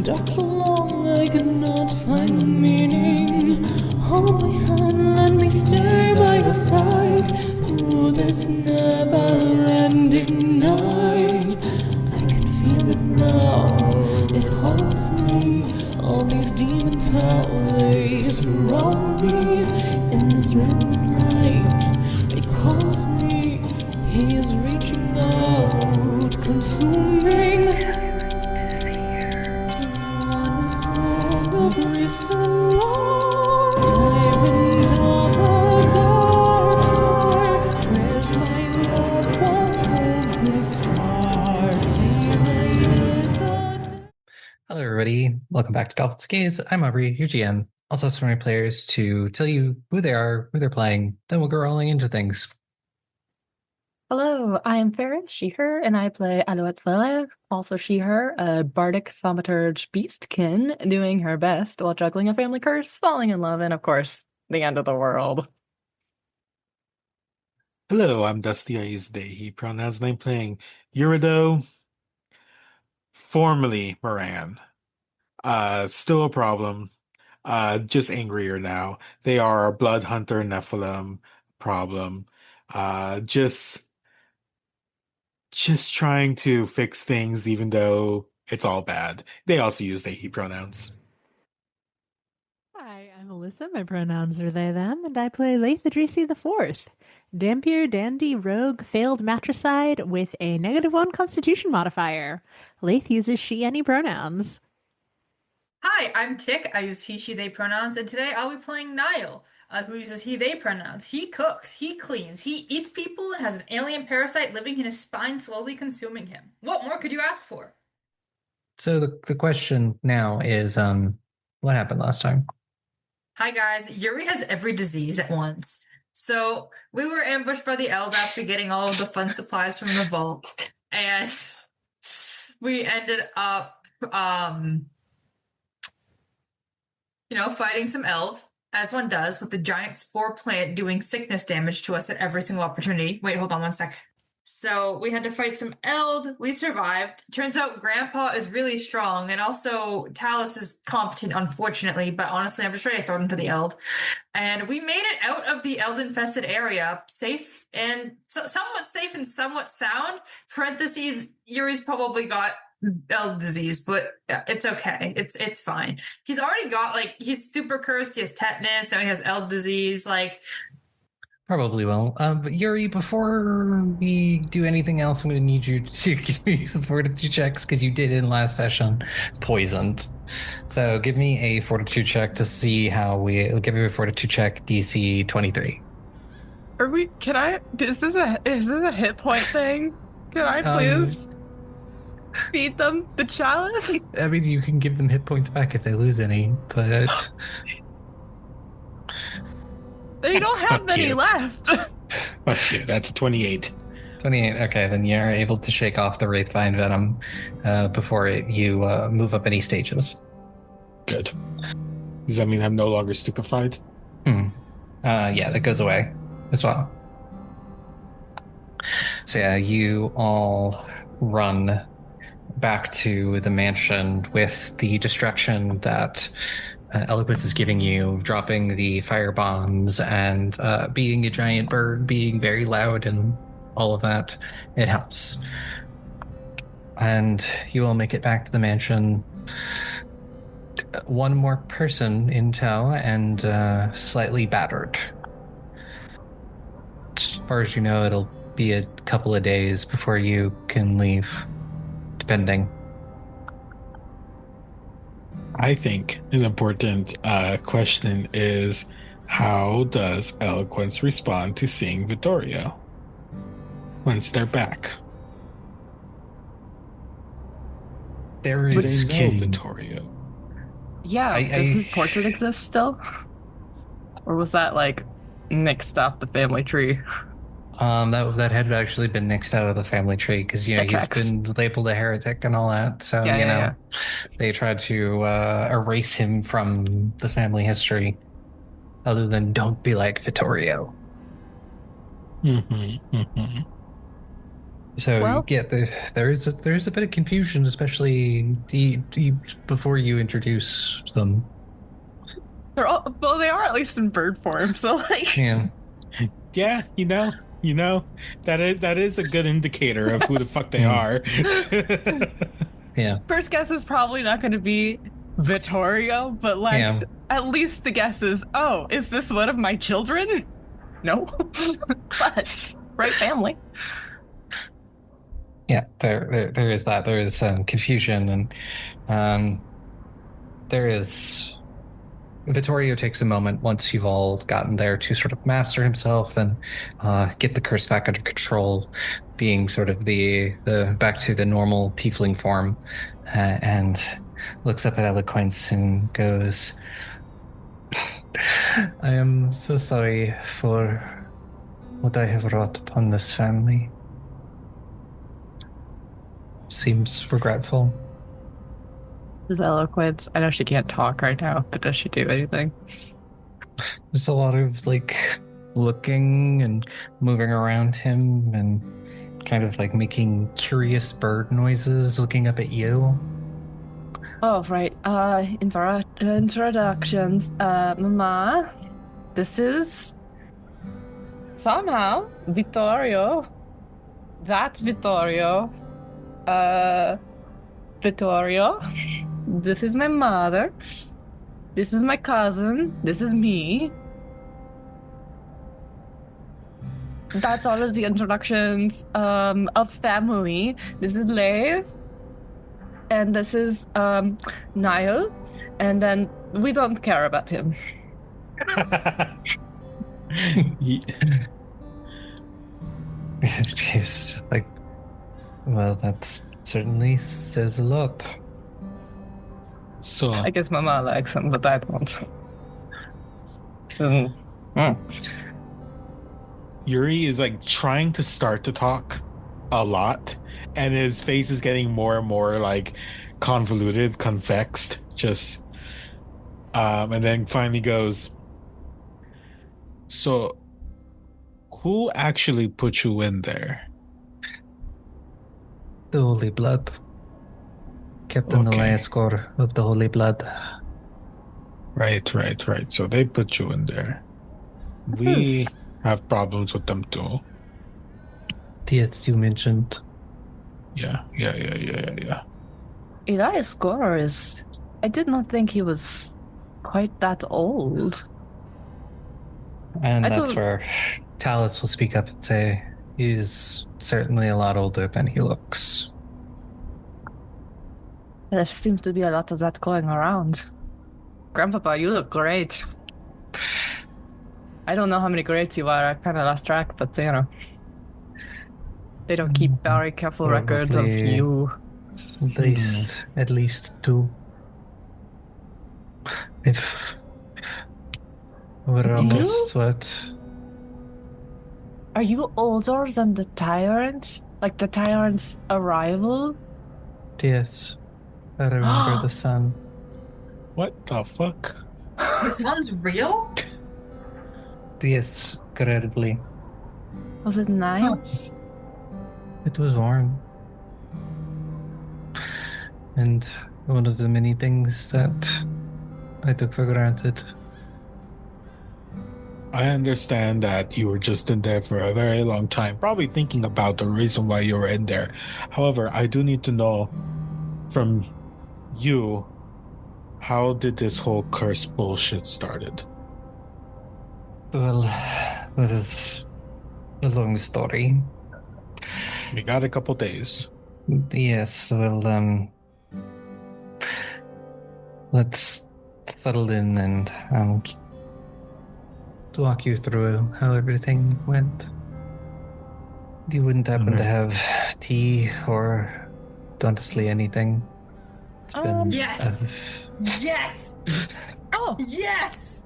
Dark so long I cannot find the meaning. Hold my hand, let me stay by your side through this never-ending night. I can feel it now, it haunts me. All these demons, how they surround me. In this red light, it calls me. He is reaching out, consuming. Tyrant of the dark star, where's my love? What hold this heart? Hello everybody, welcome back to Dolphin's Gaze. I'm Aubrey, your GM. I'll tell some of my players to tell you who they are, who they're playing, then we'll go rolling into things. Hello, I am Farris, she, her, and I play Alouette Vellere, also she, her, a bardic thaumaturge beastkin, doing her best while juggling a family curse, falling in love, and of course, the end of the world. Hello, I'm Dusty. I use they, he pronouns, and I'm playing Eurideux, formerly Moran. Still a problem. Just angrier now. They are a blood hunter Nephilim problem. Just trying to fix things even though it's all bad. They also use they, he pronouns. Hi, I'm Alyssa. My pronouns are they, them, and I play Laeth the Fourth. Dampier, dandy, rogue, failed matricide with a -1 constitution modifier. Laeth uses she, any pronouns. Hi, I'm Tick. I use he, she, they pronouns, and today I'll be playing Nihil, who uses he, they pronouns. He cooks, he cleans, he eats people, and has an alien parasite living in his spine, slowly consuming him. What more could you ask for? So the question now is, what happened last time? Hi guys, Yuri has every disease at once. So we were ambushed by the Eld after getting all of the fun supplies from the vault, and we ended up, fighting some Eld, as one does, with the giant spore plant doing sickness damage to us at every single opportunity. Wait, hold on one sec. So we had to fight some Eld. We survived. Turns out Grandpa is really strong, and also Talus is competent, unfortunately, but honestly, I'm just ready to throw him to the Eld. And we made it out of the Eld-infested area, safe and somewhat safe and somewhat sound. Parentheses, Yuri's probably got Eld disease, but it's okay. It's fine. He's already got, he's super cursed. He has tetanus. Now he has Eld disease. Probably will. But Yuri, before we do anything else, I'm going to need you to give me some fortitude checks, because you did in last session poisoned. So give me a fortitude check to see how we'll give you a fortitude check, DC 23. Is this a hit point thing? Can I please feed them the chalice? I mean, you can give them hit points back if they lose any, but They don't have many left. Fuck you, that's 28. 28, okay, then you're able to shake off the Wraithvine Venom before you move up any stages. Good. Does that mean I'm no longer stupefied? Yeah, that goes away as well. So yeah, you all run back to the mansion with the distraction that Eloquence is giving you, dropping the fire bombs and beating a giant bird, being very loud and all of that. It helps. And you will make it back to the mansion. One more person in tow and slightly battered. As far as you know, it'll be a couple of days before you can leave, depending. I think an important question is, how does Eloquence respond to seeing Vittorio once they're back? There Do they is know Vittorio? Yeah, does his portrait exist still? Or was that like nixed off the family tree? that had actually been nixed out of the family tree because That he's tracks. been labeled a heretic and all that. So Yeah. they tried to erase him from the family history. Other than don't be like Vittorio. So Well- yeah, there is a bit of confusion, especially before you introduce them. They are at least in bird form, so like Yeah. Yeah, that is a good indicator of who the fuck they are. Yeah. first guess is probably not going to be Vittorio, but like Yeah. at least the guess is, oh, is this one of my children? No, but right family. Yeah, there is that. There is confusion, and there is. Vittorio takes a moment once you've all gotten there to sort of master himself and get the curse back under control, being sort of the back to the normal tiefling form, and looks up at Eloquence and goes, "I am so sorry for what I have wrought upon this family." Seems regretful. Is Eloquence? I know she can't talk right now, but does she do anything? There's a lot of like looking and moving around him and kind of like making curious bird noises, looking up at you. Oh, right. Introductions. Mama, this is somehow Vittorio. That's Vittorio. Vittorio. This is my mother. This is my cousin. This is me. That's all of the introductions of family. This is Laeth. And this is Nihil. And then we don't care about him. She's like, well, that certainly says a lot. So I guess Mama likes him, but I don't. Yuri is like trying to start to talk a lot, and his face is getting more and more like convoluted, convexed, just and then finally goes, so who actually put you in there? The Holy Blood. Captain Elias Gore of the Holy Blood. Right. So they put you in there. We have problems with them too. Yes, you mentioned. Yeah. Elias Gore is... I did not think he was quite that old. And that's where Talus will speak up and say, he's certainly a lot older than he looks. There seems to be a lot of that going around. Grandpapa, you look great. I don't know how many grades you are. I kind of lost track, but you know. They don't keep very careful records of you. At least 2. If we're almost what? Are you older than the Tyrant? Like the Tyrant's arrival? Yes. I remember the sun. What the fuck? This one's real? Yes, incredibly. Was it nice? It was warm. And one of the many things that I took for granted. I understand that you were just in there for a very long time, probably thinking about the reason why you were in there. However, I do need to know from you, how did this whole curse bullshit started? Well, that is a long story. We got a couple days. Yes, well, let's settle in and to walk you through how everything went. You wouldn't happen to have tea or honestly anything? It's been Yes. Yes. Oh, Yes.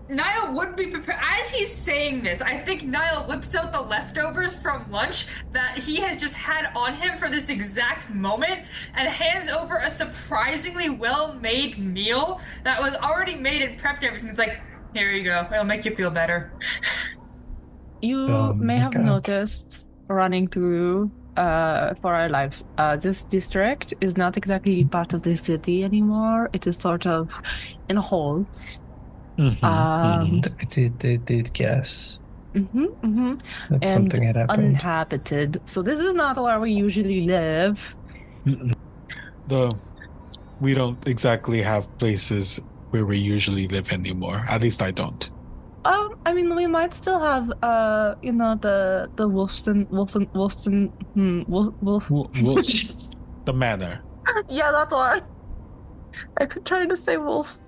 Nihil would be prepared. As he's saying this, I think Nihil whips out the leftovers from lunch that he has just had on him for this exact moment and hands over a surprisingly well-made meal that was already made and prepped. Everything. It's like, here you go. It'll make you feel better. you Oh may my have God. noticed running through for our lives. This district is not exactly part of the city anymore. It is sort of in a hole. I did guess that And something had happened. uninhabited. So this is not where we usually live. We don't exactly have places where we usually live anymore. At least I don't. I mean, we might still have, the Wolfston, The manor. yeah, that one. I could try to say Wolfston,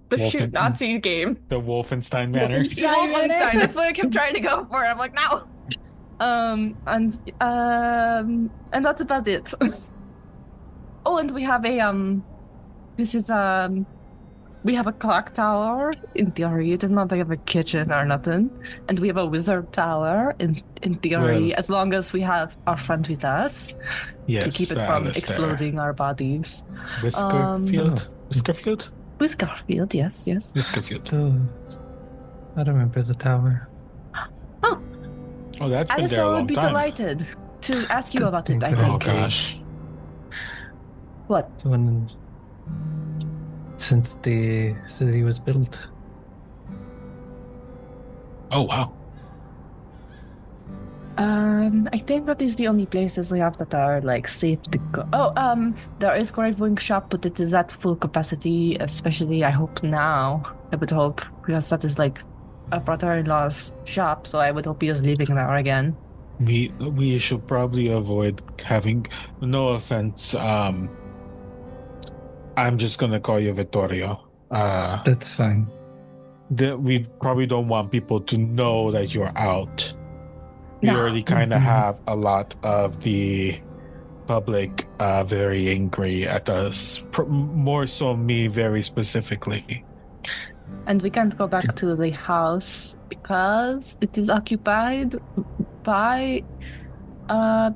the shoot Nazi game. The Wolfenstein Manor. Wolfenstein. That's what I kept trying to go for. I'm like, no. And that's about it. Oh, and we have we have a clock tower. In theory, it does not have a kitchen or nothing. And we have a wizard tower. In theory, as long as we have our friend with us to keep it from Alistair. exploding our bodies. Whiskerfield? Whiskerfield, yes. Whiskerfield. I remember the tower. Oh, that's been there Alistair a long would be time. delighted to ask you about it, I Oh, think. Oh, gosh. What? Since the city was built. Oh, wow. I think that is the only places we have that are like safe to go. Oh, there is Gravewing shop, but it is at full capacity, especially I hope now. I would hope, because that is like a brother-in-law's shop, so I would hope he is leaving there again. We should probably avoid having, no offense, I'm just gonna call you Vittorio. That's fine. We probably don't want people to know that you're out. We No. already kind of have a lot of the public very angry at us, more so me very specifically. And we can't go back to the house because it is occupied by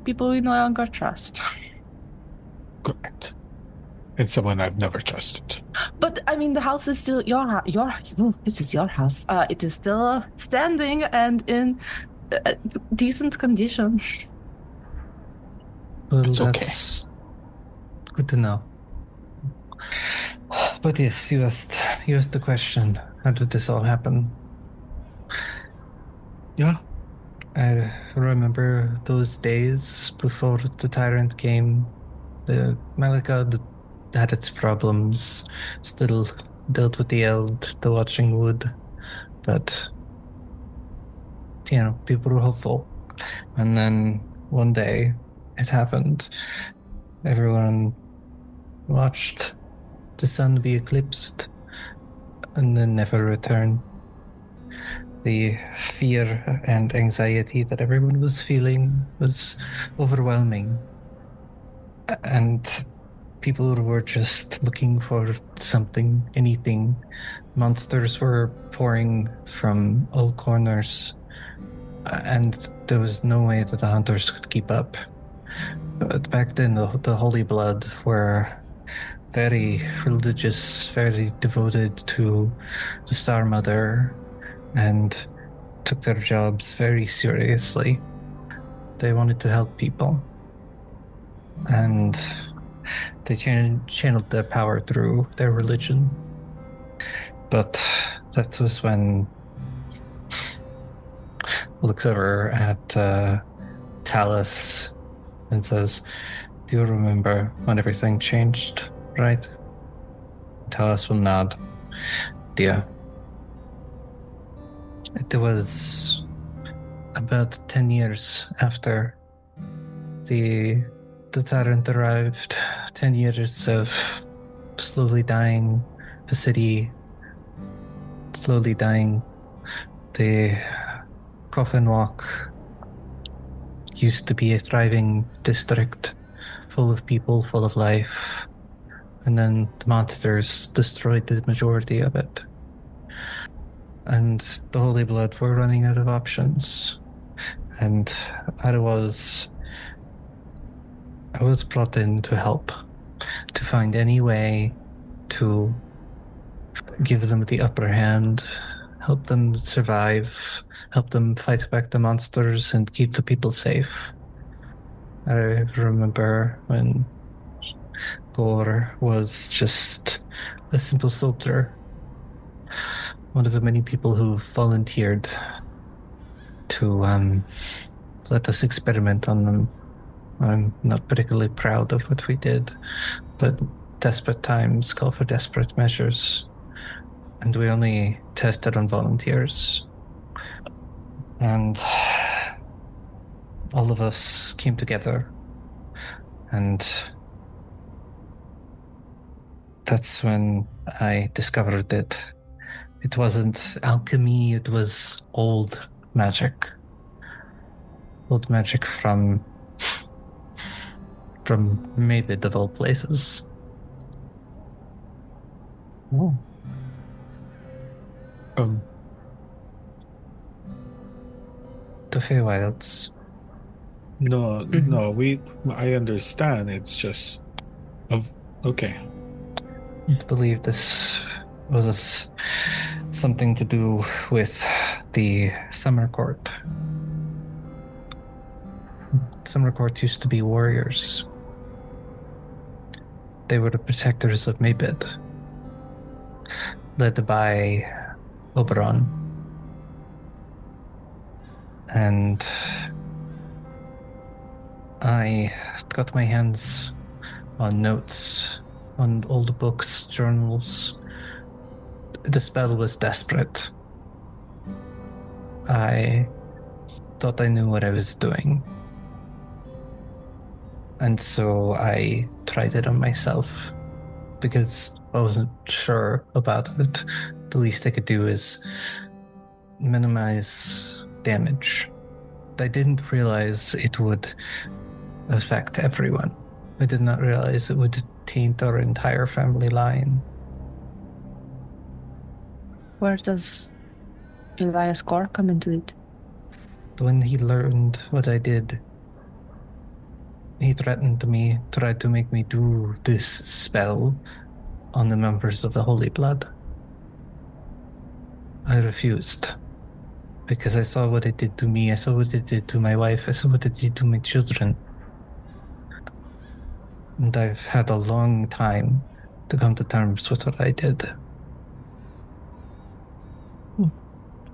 people we no longer trust. Correct. And someone I've never trusted. But I mean, the house is still this is your house. It is still standing and in decent condition. Well, It's okay. that's good to know. But yes, you asked the question. How did this all happen? Yeah. I remember those days before the Tyrant came. The Malika had its problems, still dealt with the Eld, the Watching Wood, but people were hopeful. And then one day it happened. Everyone watched the sun be eclipsed and then never return. The fear and anxiety that everyone was feeling was overwhelming. And people were just looking for something, anything. Monsters were pouring from all corners, and there was no way that the hunters could keep up. But back then, the Holy Blood were very religious, very devoted to the Star Mother, and took their jobs very seriously. They wanted to help people. And they channeled their power through their religion. But that was when looks over at Talus and says, "Do you remember when everything changed, right?" Talus will nod. "Dear. It was about 10 years after the the Tyrant arrived, 10 years of slowly dying, the city slowly dying. The Coffin Walk used to be a thriving district, full of people, full of life, and then the monsters destroyed the majority of it. And the Holy Blood were running out of options. And I was brought in to help, to find any way to give them the upper hand, help them survive, help them fight back the monsters and keep the people safe. I remember when Gore was just a simple soldier, one of the many people who volunteered to let us experiment on them. I'm not particularly proud of what we did, but desperate times call for desperate measures, and we only tested on volunteers. And all of us came together, and that's when I discovered it. It wasn't alchemy, it was old magic. Old magic from Mabid of all places. Oh. The Feywilds. No, I understand. It's just okay. I believe this was something to do with the Summer Court. Summer Court used to be warriors. They were the protectors of Mabid, led by Oberon. And I got my hands on notes, on old books, journals. The spell was desperate. I thought I knew what I was doing. And so I tried it on myself because I wasn't sure about it. The least I could do is minimize damage. I didn't realize it would affect everyone. I did not realize it would taint our entire family line. Where does Elias Gore come into it? When he learned what I did, he threatened me, tried to make me do this spell on the members of the Holy Blood. I refused, because I saw what it did to me, I saw what it did to my wife, I saw what it did to my children. And I've had a long time to come to terms with what I did.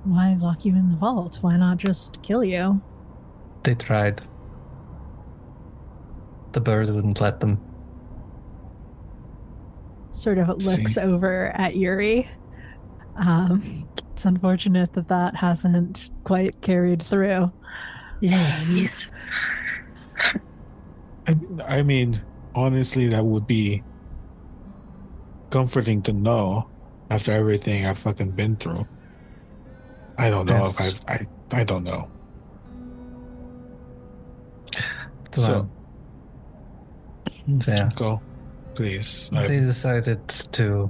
Why lock you in the vault? Why not just kill you? They tried. The bird wouldn't let them. Sort of looks over at Yuri. It's unfortunate that hasn't quite carried through. Yes. I mean, honestly, that would be comforting to know after everything I've fucking been through. I don't know if I don't know. So, yeah. Go, please. They decided to.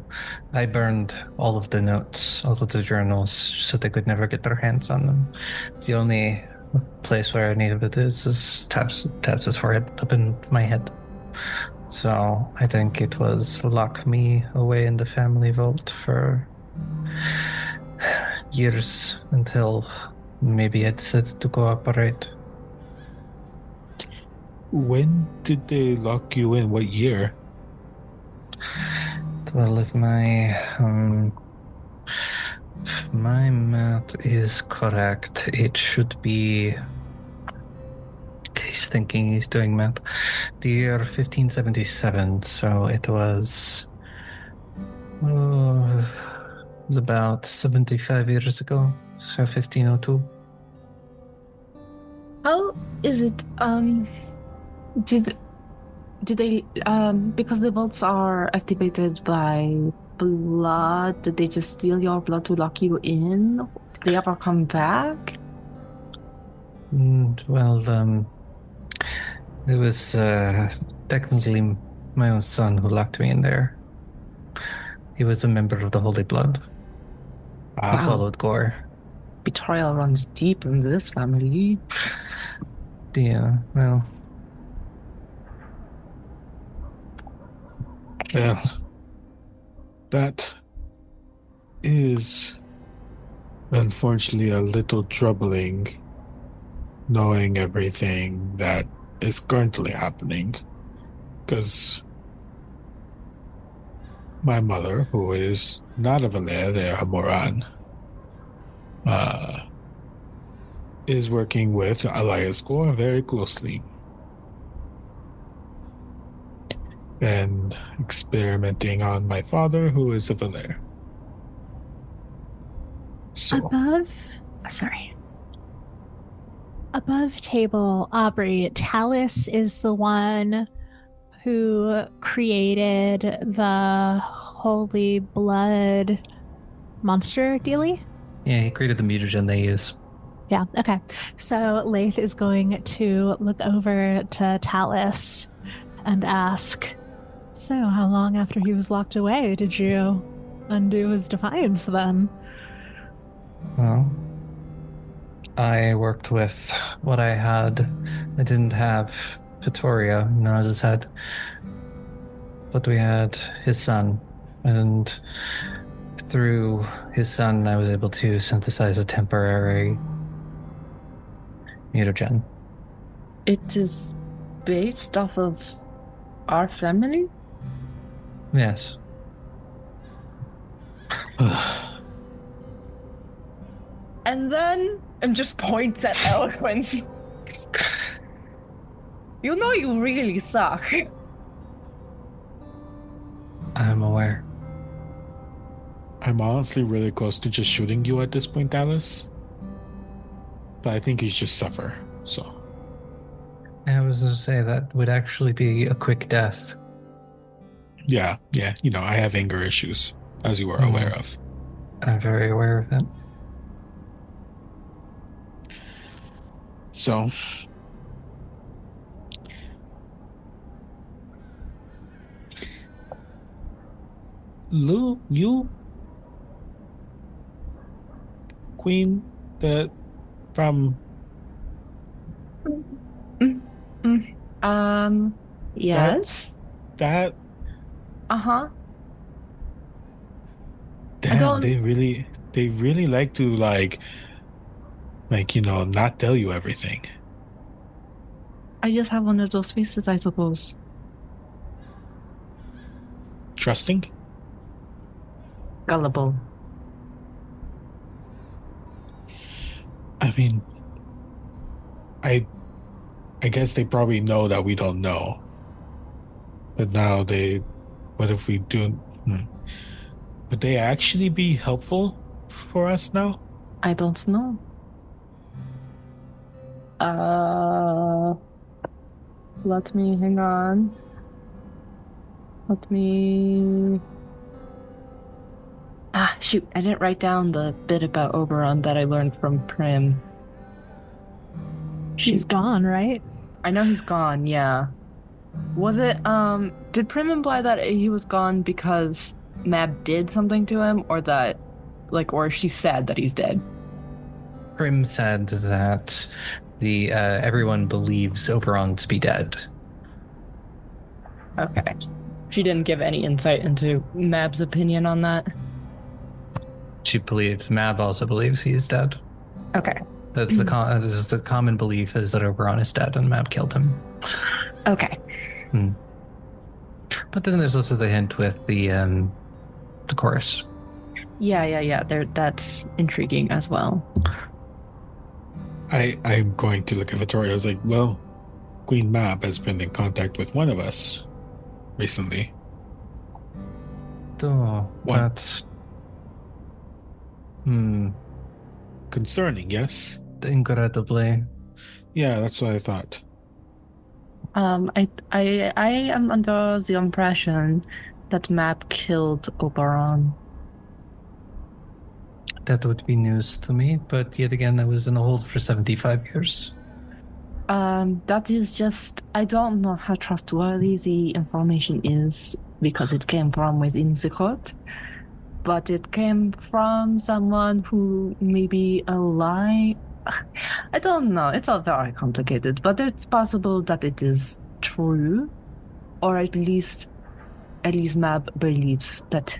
I burned all of the notes, all of the journals, so they could never get their hands on them. The only place where any of it is Tabs' forehead, up in my head. So I think it was lock me away in the family vault for years until maybe I decided to cooperate. When did they lock you in? What year? Well, if my math is correct, it should be. He's thinking, he's doing math. The year 1577, so it was about 75 years ago, so 1502. How is it, did did they because the vaults are activated by blood, did they just steal your blood to lock you in? Did they ever come back? It was technically my own son who locked me in there. He was a member of the Holy Blood. He Wow. followed Gore. Betrayal runs deep in this family. Yeah, well, Yeah. That is unfortunately a little troubling, knowing everything that is currently happening. Because my mother, who is not a Vellere, a Moran, is working with Alistair very closely and experimenting on my father, who is a Vellere. So, Above table, Aubrey, Talus is the one who created the Holy Blood monster dealie? yeah, he created the mutagen they use. Yeah, okay. So Laeth is going to look over to Talus and ask, so how long after he was locked away did you undo his defiance then? Well, I worked with what I had. I didn't have Vittorio, no, I just had, but we had his son, and through his son, I was able to synthesize a temporary mutagen. It is based off of our family? Yes. And then, and just points at eloquence. You know you really suck. I'm aware. I'm honestly really close to just shooting you at this point, Alice. But I think you just suffer, so. I was going to say that would actually be a quick death. Yeah, you know, I have anger issues, as you are aware of. I'm very aware of it. So, Lou, you, Queen, from Yes. that, Uh-huh. damn, they really like to like, you know, not tell you everything. I just have one of those faces, I suppose. Trusting? Gullible. I mean, I guess they probably know that we don't know. But now what if we do? Would they actually be helpful for us now? I don't know. Let me hang on. Let me. Shoot! I didn't write down the bit about Oberon that I learned from Prim. She's gone, right? I know he's gone. Yeah. Was it? Did Prim imply that he was gone because Mab did something to him, or that, like, or she said that he's dead? Prim said that everyone believes Oberon to be dead. Okay. She didn't give any insight into Mab's opinion on that. Mab also believes he is dead. Okay. This is the common belief is that Oberon is dead and Mab killed him. Okay. But then there's also the hint with the chorus. Yeah. That's intriguing as well. I'm going to look at Vittorio. I was like, well, Queen Mab has been in contact with one of us recently. Oh, What? that's Concerning, yes? incredibly. Yeah, that's what I thought. I am under the impression that Map killed Oberon. That would be news to me, but yet again, I was in a hold for 75 years. That is just, I don't know how trustworthy the information is because it came from within the court, but it came from someone who may be alive. I don't know. It's all very complicated, but it's possible that it is true, or at least Mab believes that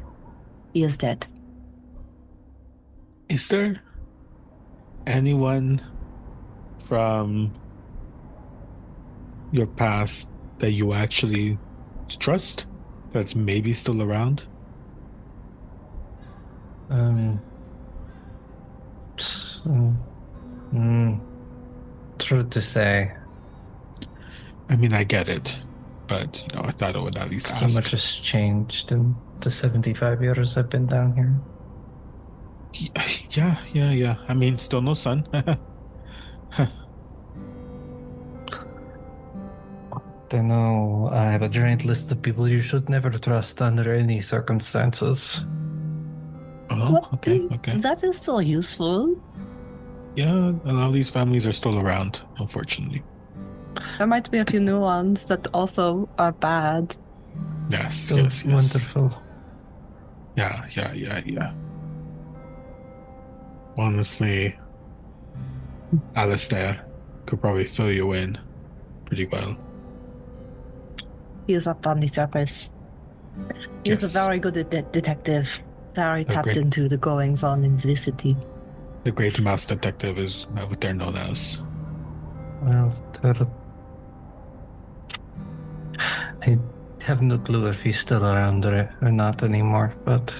he is dead. Is there anyone from your past that you actually trust that's maybe still around? True to say. I mean, I get it, but I thought I would at least So ask. much has changed in the 75 years I've been down here. Yeah. I mean, still no sun. I know I have a giant list of people you should never trust under any circumstances. Oh, okay. That is still useful. Yeah, a lot of these families are still around, unfortunately. There might be a few new ones that also are bad. Yes. Wonderful. Yeah. Honestly, Alistair could probably fill you in pretty well. He is up on the surface. He is a very good detective, very tapped into the goings on in the city. The Great Mouse Detective is what they're known as. Well, I have no clue if he's still around or not anymore, but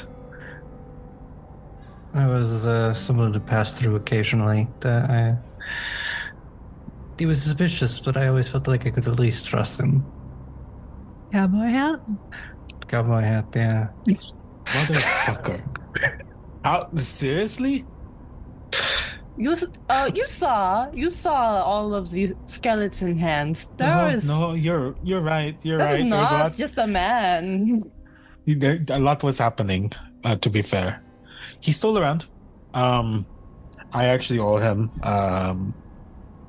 I was someone to pass through occasionally. He was suspicious, but I always felt like I could at least trust him. Cowboy hat? Cowboy hat, yeah. Motherfucker. Seriously? You saw all of the skeleton hands. No, you're right. You're right. Not just a man. A lot was happening. To be fair, he's still around. I actually owe him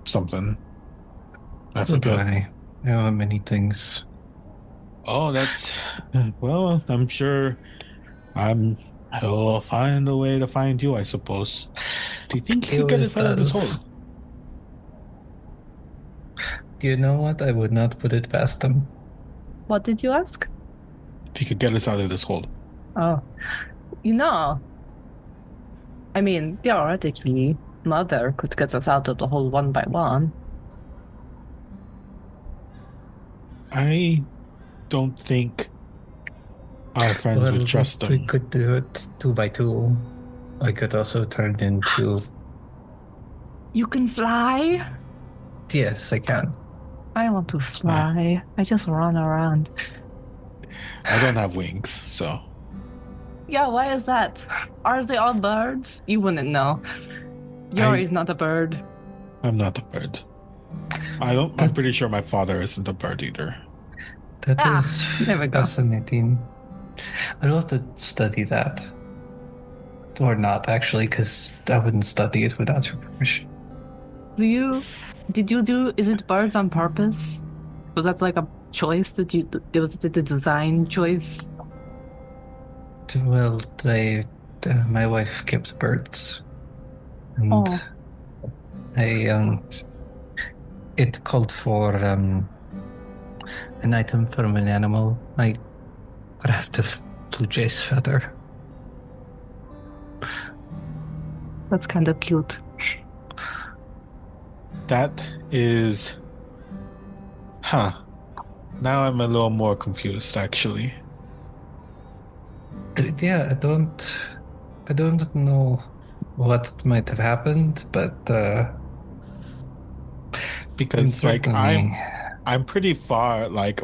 something. I forgot. I owe him many things. Oh, well. I'm sure. He'll find a way to find you, I suppose. Do you think he could get us out of this hole? Do you know what? I would not put it past him. What did you ask? If he could get us out of this hole. Oh, I mean, theoretically, Mother could get us out of the hole one by one. I don't think our friends would trust them. We could do it 2 by 2. I could also turn into... You can fly? Yes, I can. I want to fly. I just run around. I don't have wings, so... Yeah, why is that? Are they all birds? You wouldn't know. Yori's not a bird. I'm not a bird. I'm pretty sure my father isn't a bird either. That is there we go. Fascinating. I'd love to study that. Or not, actually, because I wouldn't study it without your permission. Is it birds on purpose? Was that like a choice? Was it a design choice? Well, my wife kept birds. And it called for an item from an animal. I grabbed a blue jay's feather. That's kind of cute. That is... Now I'm a little more confused, actually. Yeah, I don't know what might have happened, but because I'm pretty far. Like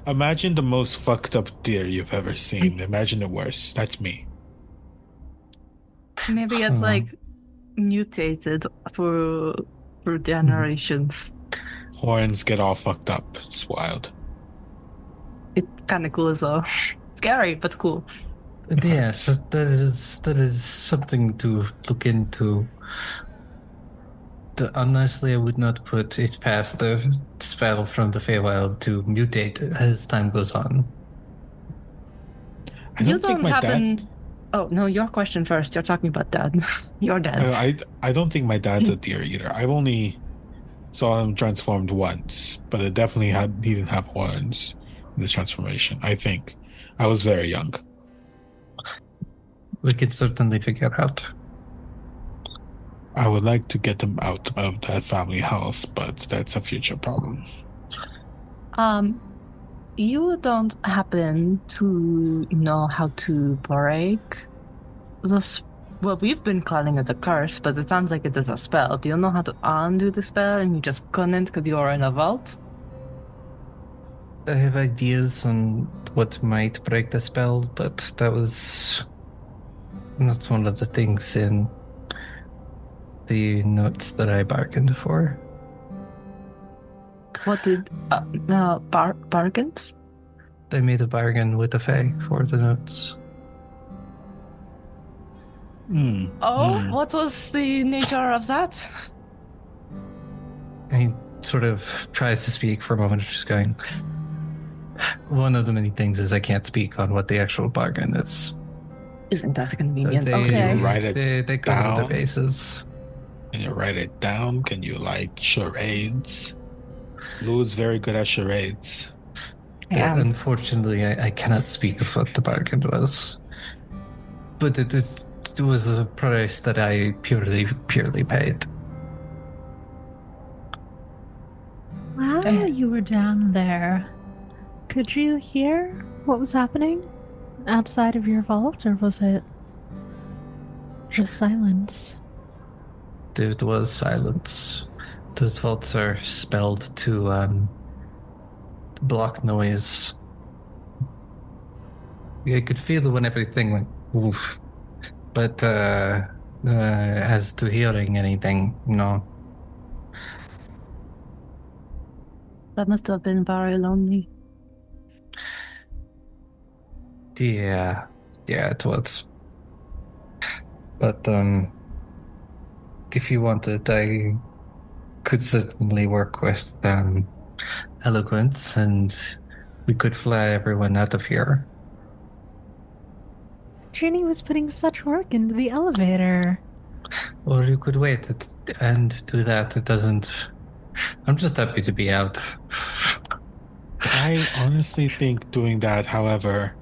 imagine the most fucked up deer you've ever seen. Imagine the worst. That's me. Maybe it's like mutated through generations. horns get all fucked up. It's wild. It's kind of cool as well. Scary, but cool. Yes, that is something to look into. Honestly, I would not put it past the spell from the Feywild to mutate as time goes on. I don't think my dad. Oh no, your question first. You're talking about dad. Your dad. I don't think my dad's a deer eater. I've only saw him transformed once, but it definitely he didn't have horns in this transformation. I think I was very young. We could certainly figure it out. I would like to get them out of that family house, but that's a future problem. You don't happen to know how to break this? Well, we've been calling it a curse, but it sounds like it is a spell. Do you know how to undo the spell and you just couldn't because you are in a vault? I have ideas on what might break the spell, but that was not one of the things in the notes that I bargained for. What did bargains? They made a bargain with the Fae for the notes. What was the nature of that? He sort of tries to speak for a moment, just going, one of the many things is I can't speak on what the actual bargain is. Isn't that convenient? Okay. You write it They cover down? their bases. Can you write it down? Can you charades? Lou's very good at charades. Yeah. Unfortunately, I cannot speak of what the bargain was. But it was a price that I purely paid. While you were down there, could you hear what was happening outside of your vault, or was it just silence? There was silence. Those vaults are spelled to block noise. I could feel when everything went woof. But as to hearing anything, no. That must have been very lonely. Yeah, it was. But if you wanted, I could certainly work with eloquence, and we could fly everyone out of here. Ginny was putting such work into the elevator. Or you could wait and do that. It doesn't. I'm just happy to be out. I honestly think doing that, however,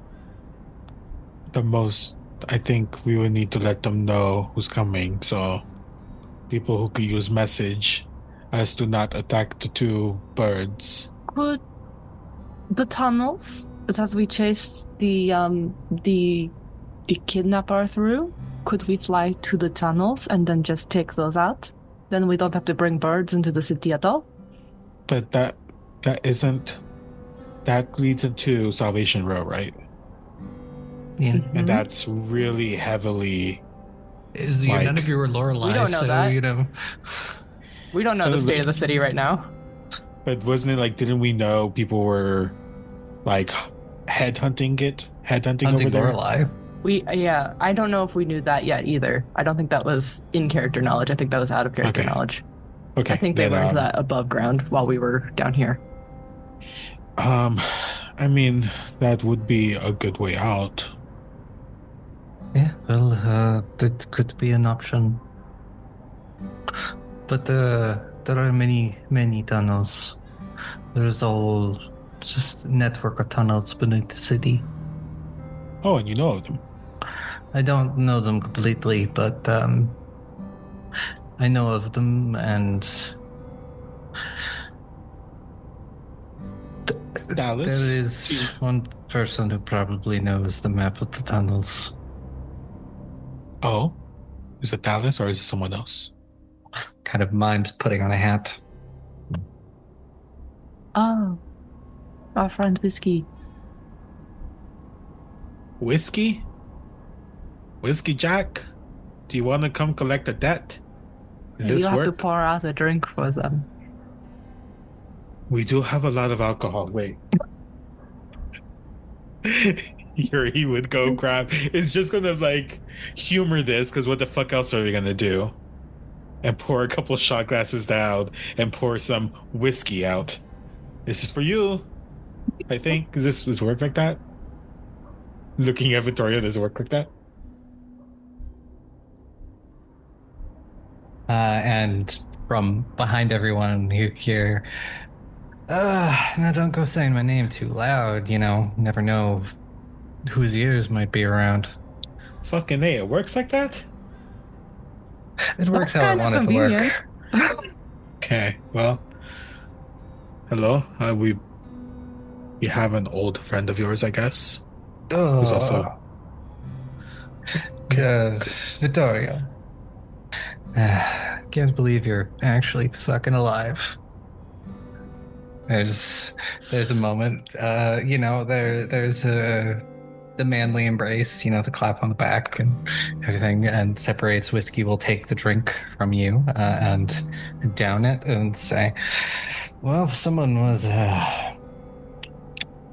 I think we would need to let them know who's coming, so people who could use message as to not attack the two birds. Could the tunnels that we chased the kidnapper through, could we fly to the tunnels and then just take those out? Then we don't have to bring birds into the city at all? But that leads into Salvation Row, right? Yeah. Mm-hmm. And that's really heavily... None of you were Lorelei, We don't know so, that. you know... We don't know the state of the city right now. But wasn't it didn't we know people were headhunting over there? Lorelei. I don't know if we knew that yet either. I don't think that was in character knowledge. I think that was out of character knowledge. Okay. I think they learned that above ground while we were down here. I mean, that would be a good way out. Yeah, well, that could be an option. But there are many, many tunnels. There's a whole just network of tunnels beneath the city. Oh, and you know of them. I don't know them completely, but I know of them, and Dallas? there is one person who probably knows the map of the tunnels. Oh? Is it Dallas or is it someone else? Kind of mind putting on a hat. Oh, our friend Whiskey. Whiskey? Whiskey Jack? Do you want to come collect a debt? Is You this have to work? pour out a drink for them. We do have a lot of alcohol. Wait. Yuri would go grab. It's just gonna like humor this because what the fuck else are we gonna do? And pour a couple shot glasses down and pour some whiskey out. This is for you. I think. Does this work like that? Looking at Vittorio, does it work like that? And from behind everyone, you hear, now don't go saying my name too loud, never know whose ears might be around. Fucking A, it works like that? It works That's how I kind of want it to convenient. work. Okay, well. Hello? We have an old friend of yours, I guess. Who's also Vittorio. Can't believe you're actually fucking alive. There's a moment, there's the manly embrace, the clap on the back and everything, and separates. Whiskey will take the drink from you and down it and say, well, someone was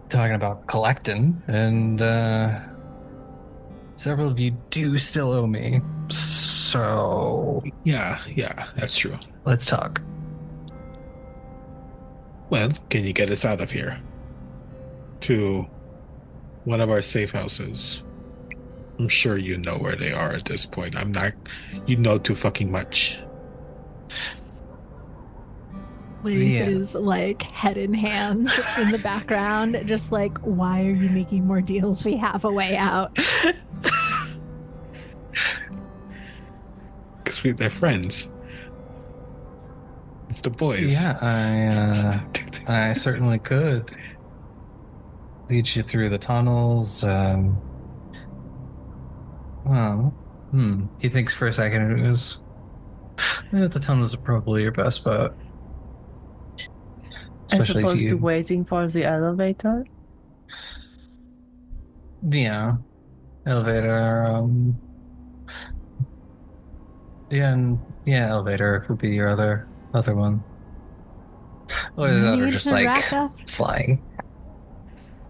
talking about collecting, and several of you do still owe me. So yeah, that's true. Let's talk. Well, can you get us out of here? To one of our safe houses. I'm sure you know where they are at this point. I'm not... You know too fucking much. Laeth is like head in hands in the background, just like, why are you making more deals? We have a way out. Because they're friends. It's the boys. Yeah, I certainly could lead you through the tunnels. He thinks for a second. It was the tunnels are probably your best bet. As opposed to waiting for the elevator? Yeah. Elevator, elevator would be your other one. Or is that just like flying?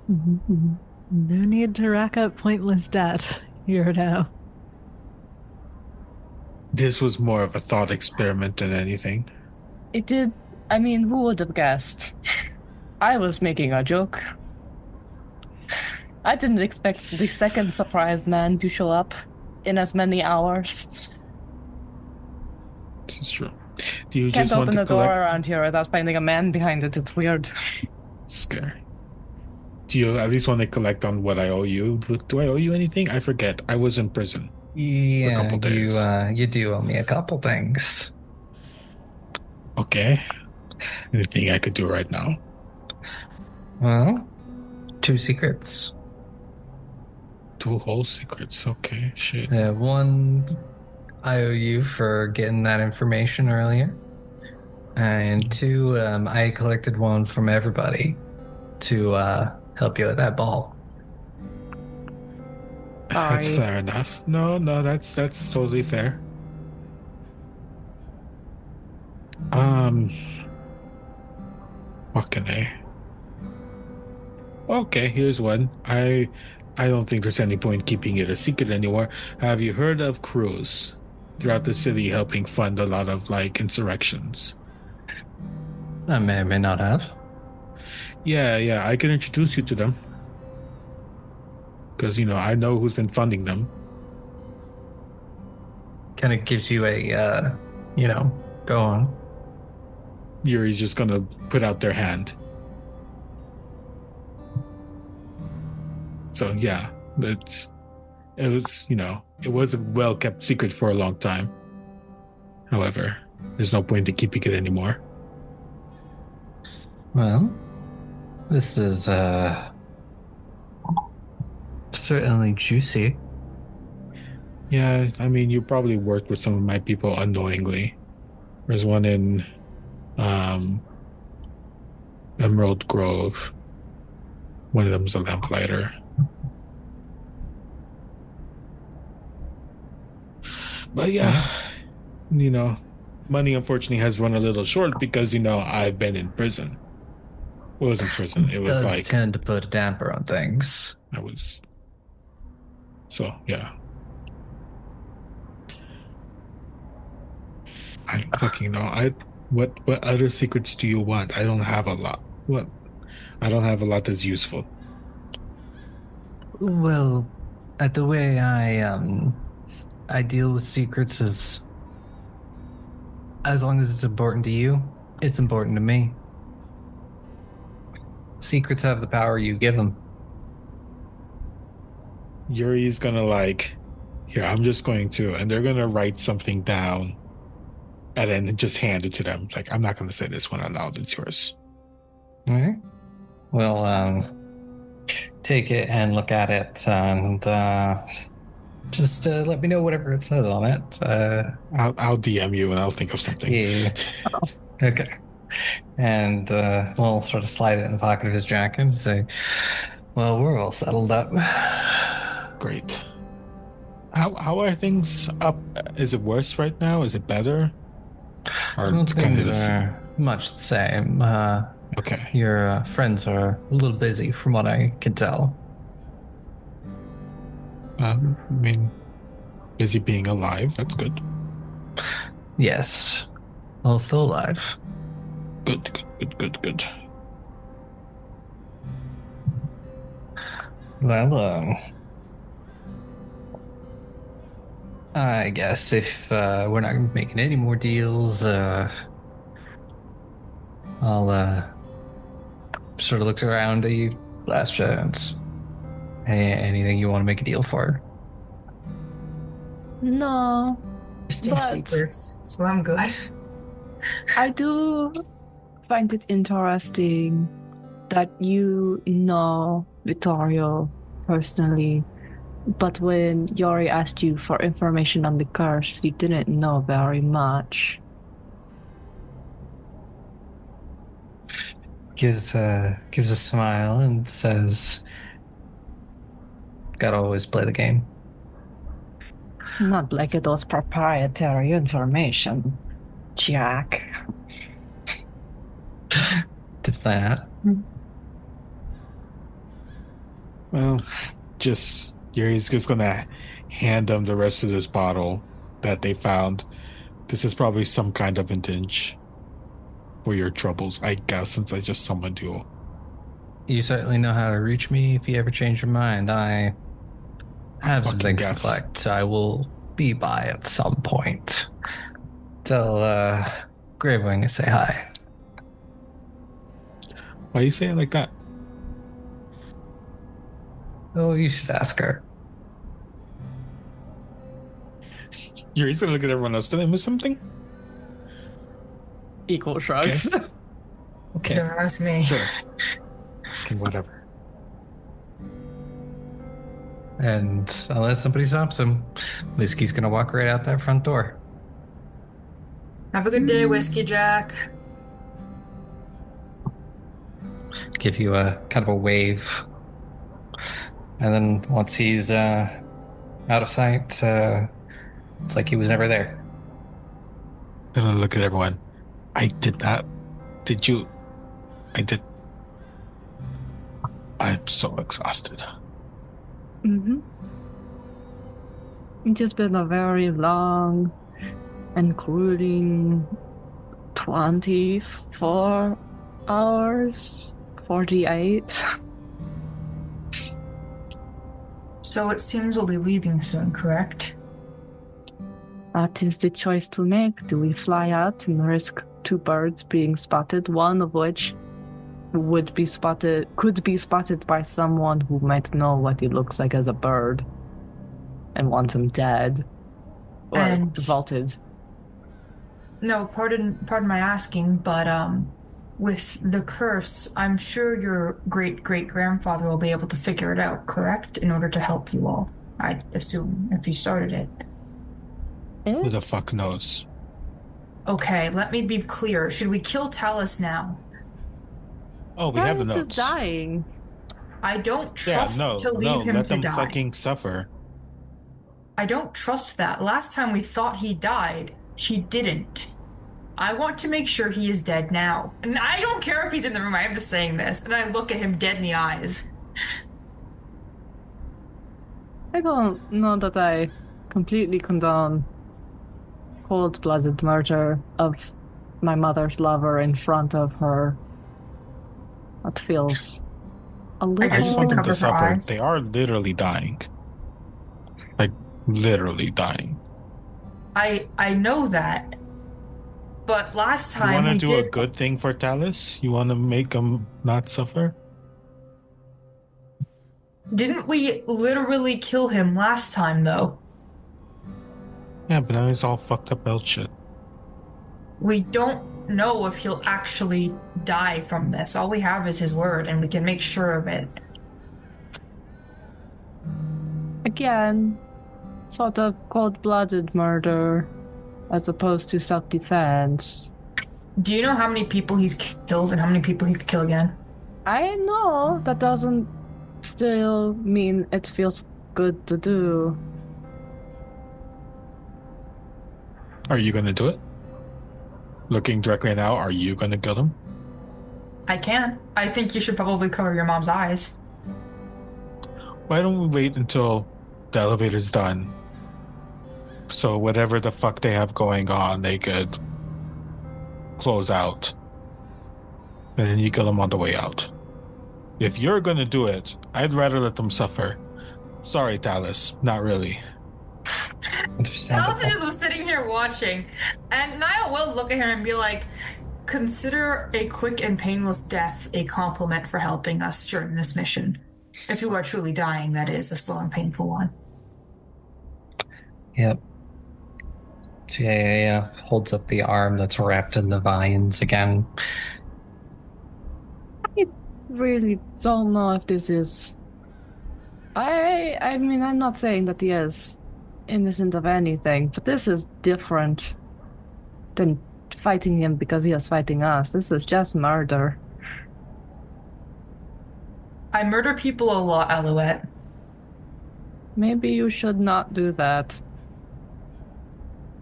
No need to rack up pointless debt, Eurideux. This was more of a thought experiment than anything. It did. I mean, who would have guessed? I was making a joke. I didn't expect the second surprise man to show up in as many hours. This is true. Do you Can't just want open to a door around here without finding a man behind it. It's weird. Scary. Do you at least want to collect on what I owe you? Do I owe you anything? I forget. I was in prison. Yeah, for a couple days. You do owe me a couple things. Okay. Anything I could do right now? Well, 2 secrets. 2 whole secrets. Okay, shit. One, I owe you for getting that information earlier. And 2, I collected one from everybody to help you with that ball. Sorry. That's fair enough. No, that's totally fair. What can I? Okay, here's one. I don't think there's any point keeping it a secret anymore. Have you heard of crews throughout the city helping fund a lot of like insurrections? I may or may not have. Yeah, I can introduce you to them. Because, I know who's been funding them. Kind of gives you a, go on. Yuri's just gonna put out their hand. So, yeah, it was a well-kept secret for a long time. However, there's no point in keeping it anymore. Well, this is, certainly juicy. Yeah, I mean, you probably worked with some of my people unknowingly. There's one in Emerald Grove. One of them's a lamplighter. But yeah, money unfortunately has run a little short because, I've been in prison. Well, it wasn't prison. It was does like tend to put a damper on things. I was. So yeah. I fucking know. What other secrets do you want? I don't have a lot. What? I don't have a lot that's useful. Well, the way I deal with secrets is, as long as it's important to you, it's important to me. Secrets have the power you give them. Yuri's gonna here, I'm just going to, and they're gonna write something down and then just hand it to them. It's like, I'm not gonna say this one out loud, it's yours. All right. Well, take it and look at it, and just let me know whatever it says on it. I'll DM you and I'll think of something. Yeah. Okay. And we'll sort of slide it in the pocket of his jacket and say, well, we're all settled up. Great. How are things up? Is it worse right now? Is it better? Or Well, it's kind of things are much the same. Okay. Your friends are a little busy from what I can tell. I mean, busy being alive. That's good. Yes. All still alive. Good. Well, I guess if we're not making any more deals, I'll sort of look around at you, last chance. Anything you want to make a deal for? No, Just do But- secrets, so I'm good. I do find it interesting that you know Vittorio personally, but when Yori asked you for information on the curse, you didn't know very much. Gives a smile and says, "Gotta always play the game." It's not like it was proprietary information, Jack. Tip that. Well, Yuri's just gonna hand them the rest of this bottle that they found. This is probably some kind of vintage for your troubles, I guess, since I just summoned you. You certainly know how to reach me if you ever change your mind. I have some Fucking things to guess. collect. I will be by at some point. Tell Gravewing to say hi. Why you say it like that? Oh, you should ask her. Yuri's gonna look at everyone else. Did I miss something? Equal shrugs. Okay. Don't ask me. Sure. Okay, whatever. And unless somebody stops him, Whiskey's gonna walk right out that front door. Have a good day, Whiskey Jack. Give you a kind of a wave. And then once he's out of sight, it's like he was never there. I'm gonna look at everyone. I did not. Did you? I did. I'm so exhausted. Mm-hmm. It has been a very long and grueling 24 hours, 48. So it seems we'll be leaving soon, correct? That is the choice to make. Do we fly out and risk two birds being spotted, one of which could be spotted by someone who might know what he looks like as a bird and want him dead or And- vaulted? No, pardon my asking, but with the curse, I'm sure your great-great-grandfather will be able to figure it out, correct? In order to help you all, I assume, if he started it. Who the fuck knows? Okay, let me be clear. Should we kill Talus now? Oh, we have the Farris is notes. dying. I don't Yeah, trust to leave him let to them die. fucking suffer. I don't trust that. Last time we thought he died, he didn't. I want to make sure he is dead now. And I don't care if he's in the room, I'm just saying this. And I look at him dead in the eyes. I don't know that I completely condone cold-blooded murder of my mother's lover in front of her. That feels a little... I just want them Cover to her suffer. eyes. They are literally dying. Like, literally dying. I know that. But last You time want we to do did... a good thing for Talus? You want to make them not suffer? Didn't we literally kill him last time, though? Yeah, but now he's all fucked up belt shit. We don't know if he'll actually die from this. All we have is his word, and we can make sure of it. Again, sort of cold-blooded murder as opposed to self-defense. Do you know how many people he's killed and how many people he could kill again? I know that doesn't still mean it feels good to do. Are you going to do it? Looking directly now, are you going to kill him? I can. I think you should probably cover your mom's eyes. Why don't we wait until the elevator's done? So whatever the fuck they have going on, they could close out. And then you kill them on the way out. If you're going to do it, I'd rather let them suffer. Sorry, Talus. Not really. Understandable. Alistair just was sitting here watching, and Nihil will look at her and be like, consider a quick and painless death a compliment for helping us during this mission. If you are truly dying, that is, a slow and painful one. Yep. Yeah, holds up the arm that's wrapped in the vines again. I really don't know if this is... I mean, I'm not saying that he is innocent of anything, but this is different than fighting him because he is fighting us. This is just murder. I murder people a lot, Alouette. Maybe you should not do that.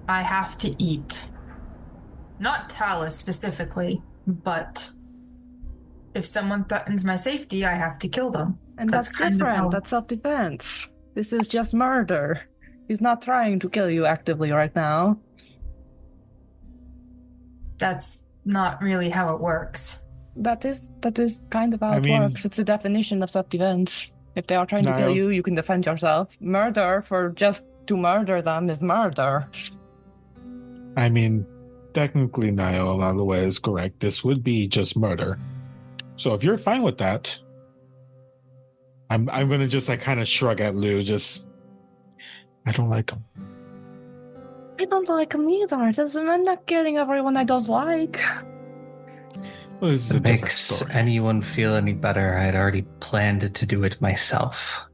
I have to eat. Not Talus specifically, but if someone threatens my safety, I have to kill them. And that's kind of different. how- That's self-defense. This is just murder. He's not trying to kill you actively right now. That's not really how it works. That is kind of how I it mean- works. It's a definition of self-defense. If they are trying to kill Niall- you, you can defend yourself. Murder for just to murder them is murder. I mean, technically, Nihil Alouette is correct. This would be just murder. So if you're fine with that, I'm gonna just like kind of shrug at Lou. Just, I don't like him. I don't like him either. I'm not killing everyone I don't like. Well, this is a If it different makes story. anyone feel any better, I'd already planned to do it myself.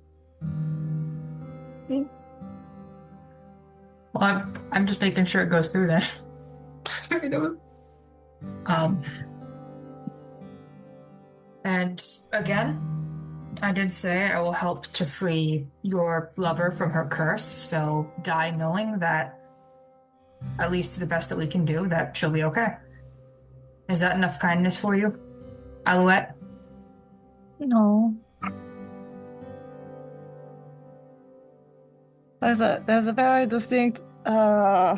Well, I'm just making sure it goes through then. Sorry, that was... And again, I did say I will help to free your lover from her curse, so die knowing that, at least to the best that we can do, that she'll be okay. Is that enough kindness for you, Alouette? No. There's a very distinct you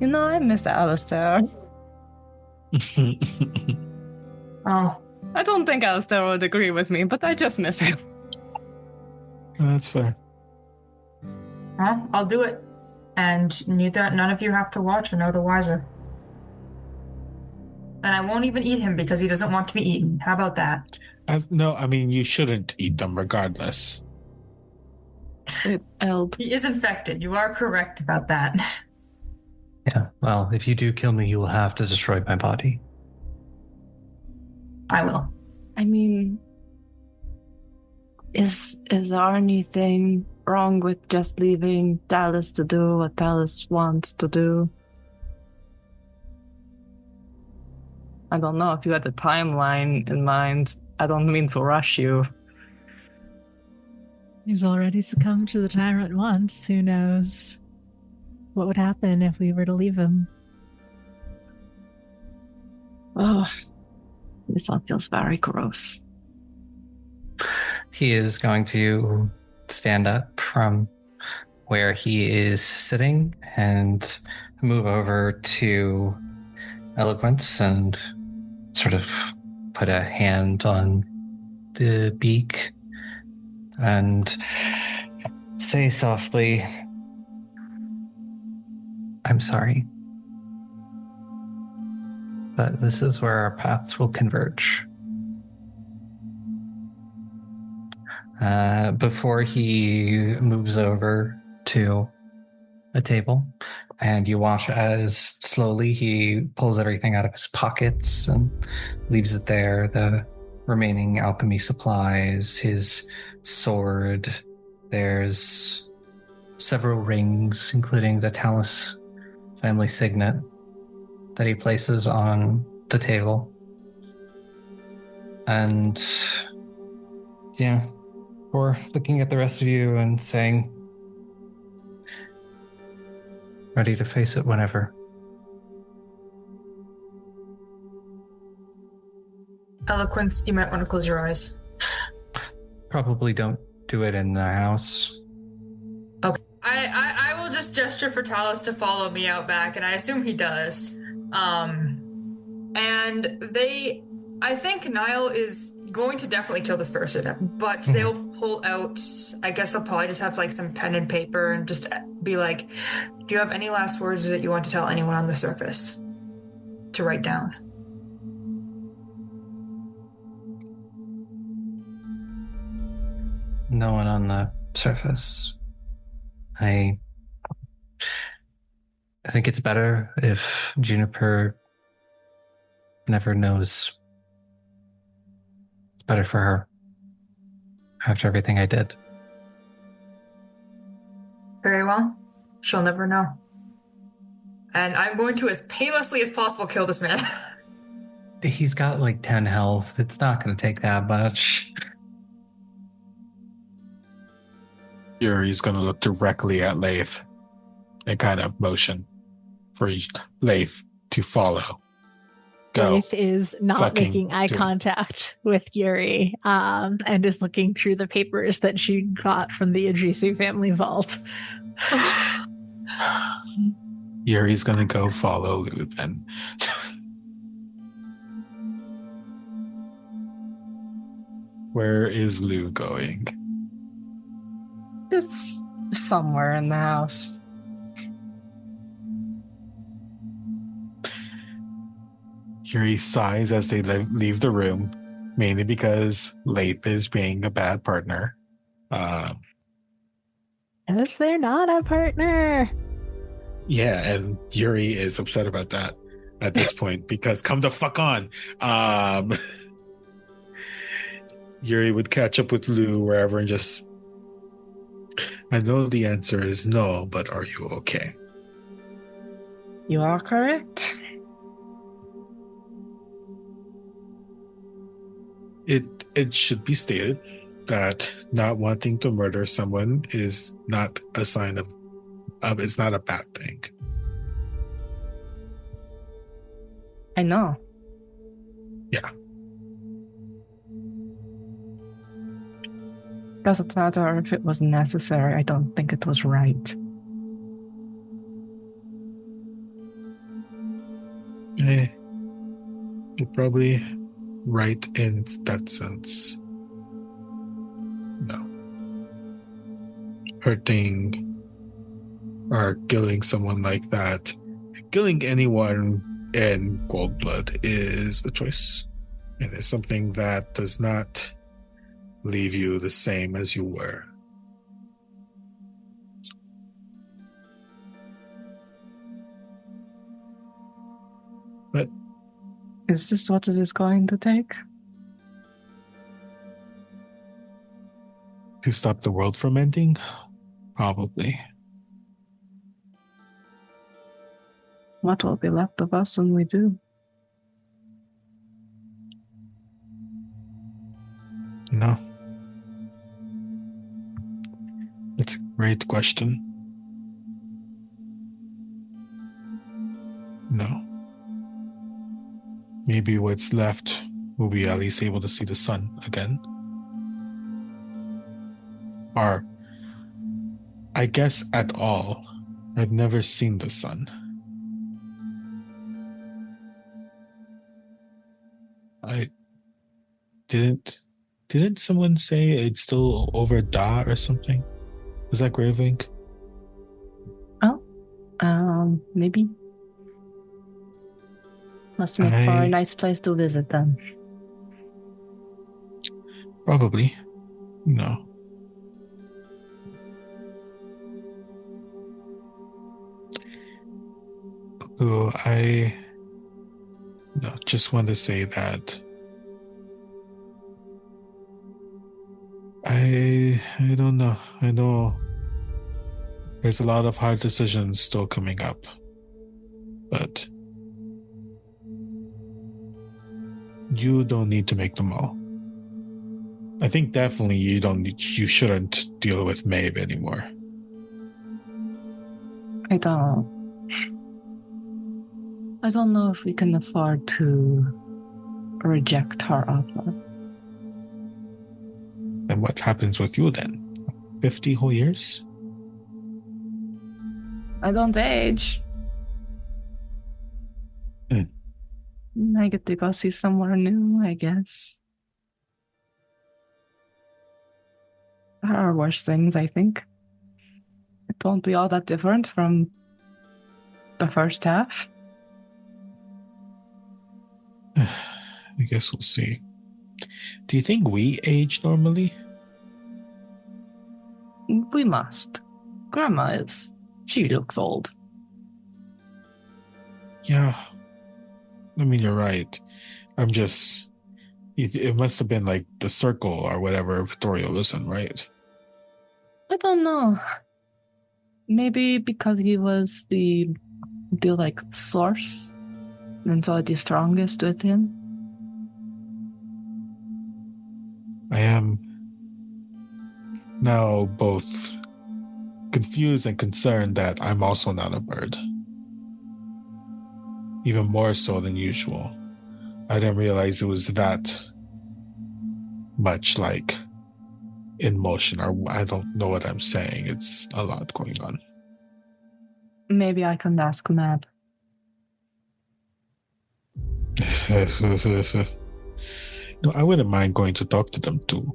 know, I miss Alistair. Oh, I don't think Alistair would agree with me, but I just miss him. That's fair. well, I'll do it. And none of you have to watch or know the wiser. And I won't even eat him because he doesn't want to be eaten. How about that? No, I mean, you shouldn't eat them regardless. Eld. He is infected. You are correct about that. Yeah, well, if you do kill me, you will have to destroy my body. I will. I mean, is there anything wrong with just leaving Talus to do what Talus wants to do? I don't know if you had a timeline in mind. I don't mean to rush you. He's already succumbed to the Tyrant once. Who knows What would happen if we were to leave him? Oh, this one feels very gross. He is going to stand up from where he is sitting and move over to Eloquence and sort of put a hand on the beak and say softly, "I'm sorry, but this is where our paths will converge." Before he moves over to a table, and you watch as slowly he pulls everything out of his pockets and leaves it there. The remaining alchemy supplies, his sword, there's several rings, including the Talus family signet that he places on the table. And yeah, or looking at the rest of you and saying, "Ready to face it whenever." Eloquence, you might want to close your eyes. Probably don't do it in the house. Okay. I will just gesture for Talos to follow me out back, and I assume he does. And I think Nihil is going to definitely kill this person, but they'll pull out, I guess they'll probably just have like some pen and paper and just be like, "Do you have any last words that you want to tell anyone on the surface to write down?" No one on the surface. I think it's better if Juniper never knows. It's better for her after everything I did. Very well. She'll never know. And I'm going to, as painlessly as possible, kill this man. He's got like 10 health. It's not going to take that much. Yuri's going to look directly at Laeth and kind of motion for Laeth to follow. Go. Laeth is not Fucking making eye do it. contact with Yuri, and is looking through the papers that she got from the Adrisu family vault. Yuri's going to go follow Lou then. Where is Lou going? Just somewhere in the house. Yuri sighs as they leave the room, mainly because Laeth is being a bad partner. Is there not a partner? Yeah, and Yuri is upset about that at this point because come the fuck on. Yuri would catch up with Lou wherever and just, "I know the answer is no, but are you okay?" You are correct. It should be stated that not wanting to murder someone is not a sign of it's not a bad thing. I know. Yeah. Doesn't matter if it was necessary. I don't think it was right. You're probably right in that sense. No. Hurting or killing someone like that, killing anyone in cold blood is a choice. And it's something that does not leave you the same as you were. But Is this what it is going to take? to stop the world from ending? Probably. What will be left of us when we do? No. It's a great question. maybe what's left will be at least able to see the sun again. Or, I guess at all. I've never seen the sun. I didn't someone say it's still over Da or something? Is that Gravewing? Maybe. Must make for a nice place to visit then. Probably. No. So just want to say that I don't know. I know there's a lot of hard decisions still coming up, but you don't need to make them all. I think definitely you shouldn't deal with Maeve anymore. I don't know if we can afford to reject her offer. And what happens with you then? 50 whole years? I don't age. I get to go see somewhere new, I guess. There are worse things, I think. It won't be all that different from the first half. I guess we'll see. Do you think we age normally? We must. Grandma is. She looks old. Yeah. I mean, you're right. I'm just... It must have been like the circle or whatever Vittorio was in, right? I don't know. Maybe because he was the source, and so the strongest with him. I am now both confused and concerned that I'm also not a bird. Even more so than usual. I didn't realize it was that much like in motion, or I don't know what I'm saying. It's a lot going on. Maybe I can ask Mab. No, I wouldn't mind going to talk to them too.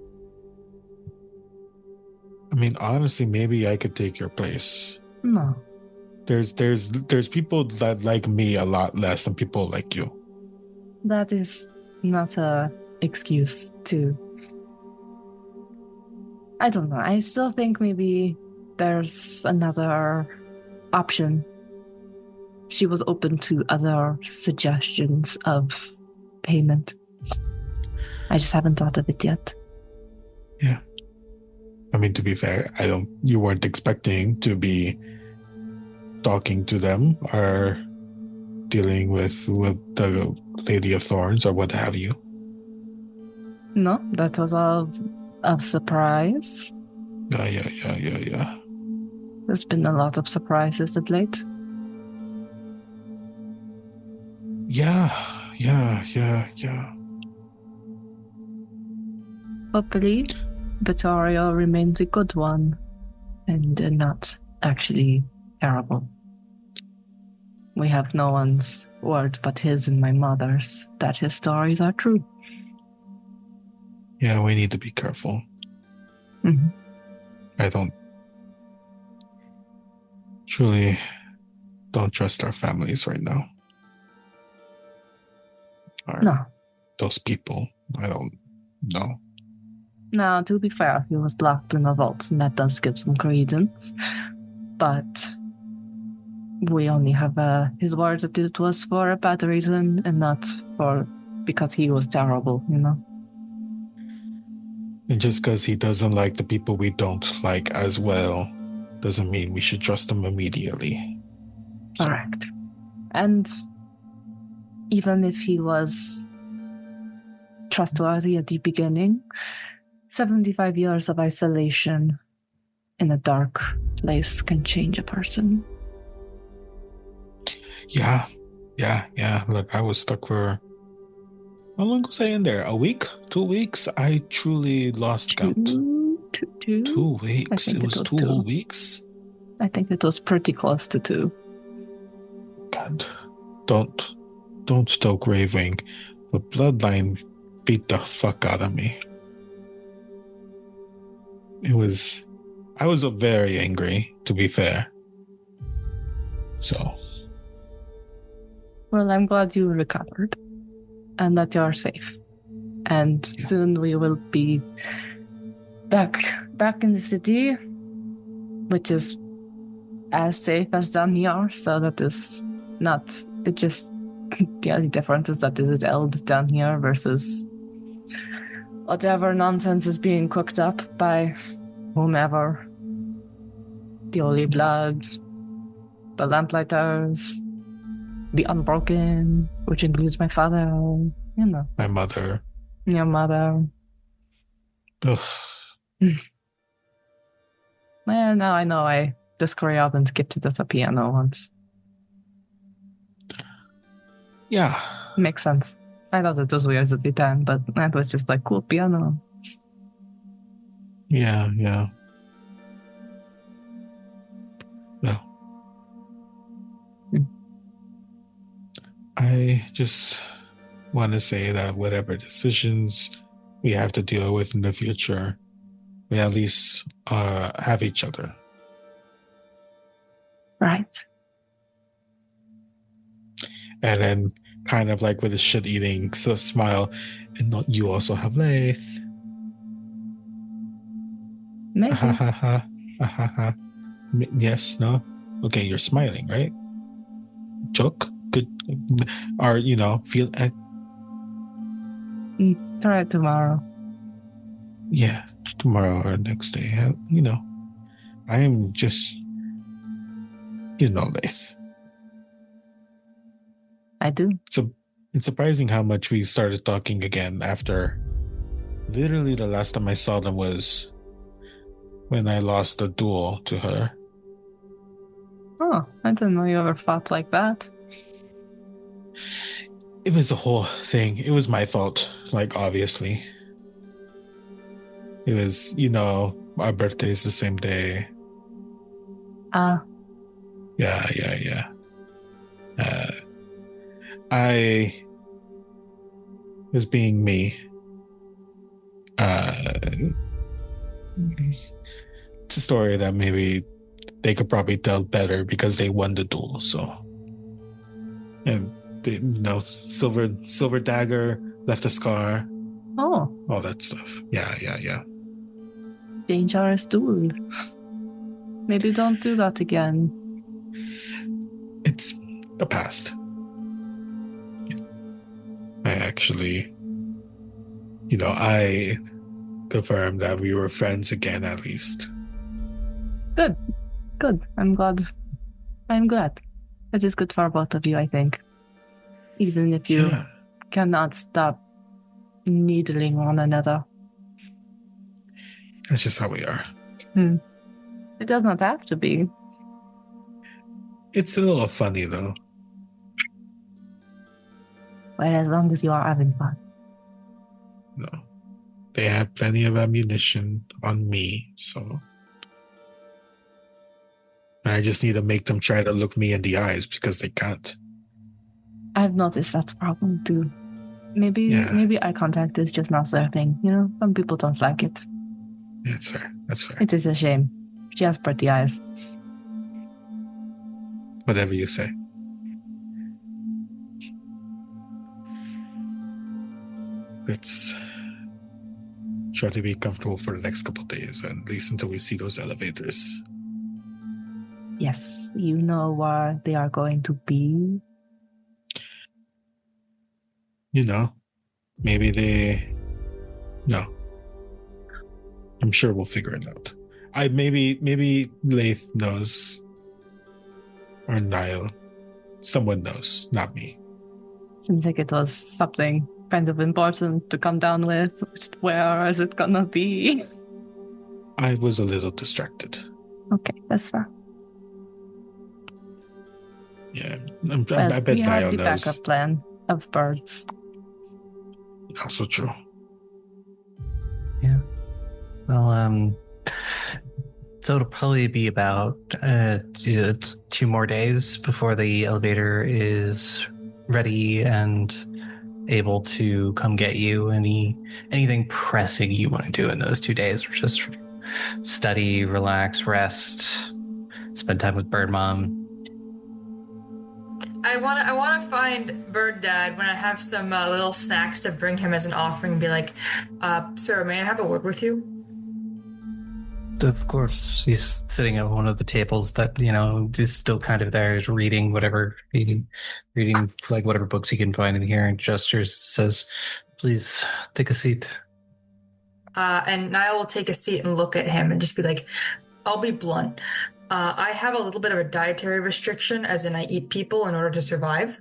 I mean, honestly, maybe I could take your place. No. There's people that like me a lot less than people like you. That is not a excuse to... I don't know. I still think maybe there's another option. She was open to other suggestions of payment. I just haven't thought of it yet. Yeah. I mean, to be fair, you weren't expecting to be talking to them or dealing with the Lady of Thorns or what have you. No, that was all of surprise. Yeah. There's been a lot of surprises of late. Yeah. Hopefully, Vittorio remains a good one and not actually terrible. We have no one's word but his and my mother's that his stories are true. Yeah, we need to be careful. Mm-hmm. I don't trust our families right now. Or No. those people, I don't know. Now, to be fair, he was locked in a vault, and that does give some credence. But we only have his word that it was for a bad reason and not because he was terrible, you know? And just because he doesn't like the people we don't like as well, doesn't mean we should trust him immediately. So. Correct. And even if he was trustworthy at the beginning, 75 years of isolation in a dark place can change a person. Yeah. Look, I was stuck for How long was I in there? A week? 2 weeks? I truly lost count. 2 weeks. I think It was 2 whole weeks. I think it was pretty close to 2. God, don't stoke Gravewing. The bloodline beat the fuck out of me. I was very angry, to be fair. So. Well, I'm glad you recovered and that you're safe. And soon we will be back in the city, which is as safe as down here. So that is not. It just the only difference is that this is held down here versus whatever nonsense is being cooked up by whomever. The Holy Bloods, the Lamplighters, the Unbroken, which includes my father, you know. My mother. Your mother. Ugh. Well, now I know I just hurry up and skip to the piano once. Yeah. Makes sense. I thought it was weird at the time, but that was just like, cool piano. Yeah. Well. I just want to say that whatever decisions we have to deal with in the future, we at least have each other. Right. And then kind of like with a shit-eating smile, and not you also have Laeth. Maybe. Yes, no? Okay, you're smiling, right? Joke? Good. Or, feel... Try it tomorrow. Yeah, tomorrow or next day. I am just... Laeth. I do. So it's surprising how much we started talking again after... Literally the last time I saw them was when I lost the duel to her. Oh, I didn't know you ever fought like that. It was the whole thing. It was my fault, obviously. It was, our birthday's the same day. Yeah. I was being me. It's a story that maybe they could probably tell better because they won the duel, so. And silver dagger, left a scar. Oh. All that stuff. Yeah. Dangerous duel. Maybe don't do that again. It's the past. I actually, I confirmed that we were friends again, at least. Good. I'm glad. It is good for both of you, I think. Even if you cannot stop needling one another. That's just how we are. It does not have to be. It's a little funny, though. Well, as long as you are having fun. No. They have plenty of ammunition on me, so... I just need to make them try to look me in the eyes because they can't. I've noticed that's a problem too. Maybe eye contact is just not their thing. Some people don't like it. Yeah, that's fair. It is a shame. She has pretty eyes. Whatever you say. Let's try to be comfortable for the next couple of days, at least until we see those elevators. Yes, you know where they are going to be. Maybe they... No. I'm sure we'll figure it out. Maybe Laeth knows. Or Nihil. Someone knows, not me. Seems like it was something kind of important to come down with. Where is it gonna be? I was a little distracted. Okay, that's fair. Yeah, I bet we Nihil have the knows. backup plan of birds. Also true. Yeah. Well, so it'll probably be about 2 more days before the elevator is ready and able to come get you. Anything pressing you want to do in those 2 days, or just study, relax, rest, spend time with Bird Mom? I wanna find Bird Dad when I have some little snacks to bring him as an offering and be like, sir, may I have a word with you? Of course, he's sitting at one of the tables that, is still kind of there, reading like whatever books he can find in here, and gestures, says, please take a seat. And Nihil will take a seat and look at him and just be like, I'll be blunt. I have a little bit of a dietary restriction, as in I eat people in order to survive.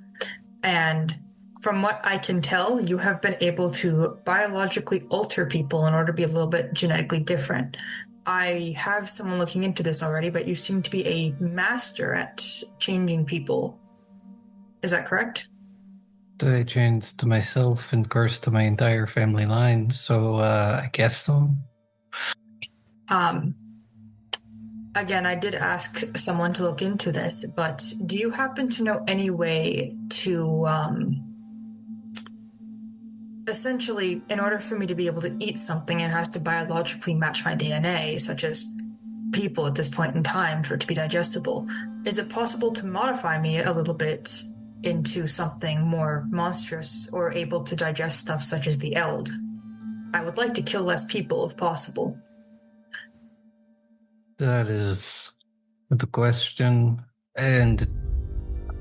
And from what I can tell, you have been able to biologically alter people in order to be a little bit genetically different. I have someone looking into this already, but you seem to be a master at changing people. Is that correct? I changed to myself and cursed to my entire family line, so I guess so. Again, I did ask someone to look into this, but do you happen to know any way to, essentially, in order for me to be able to eat something, it has to biologically match my DNA, such as people at this point in time, for it to be digestible. Is it possible to modify me a little bit into something more monstrous or able to digest stuff such as the Eld? I would like to kill less people if possible. That is the question, and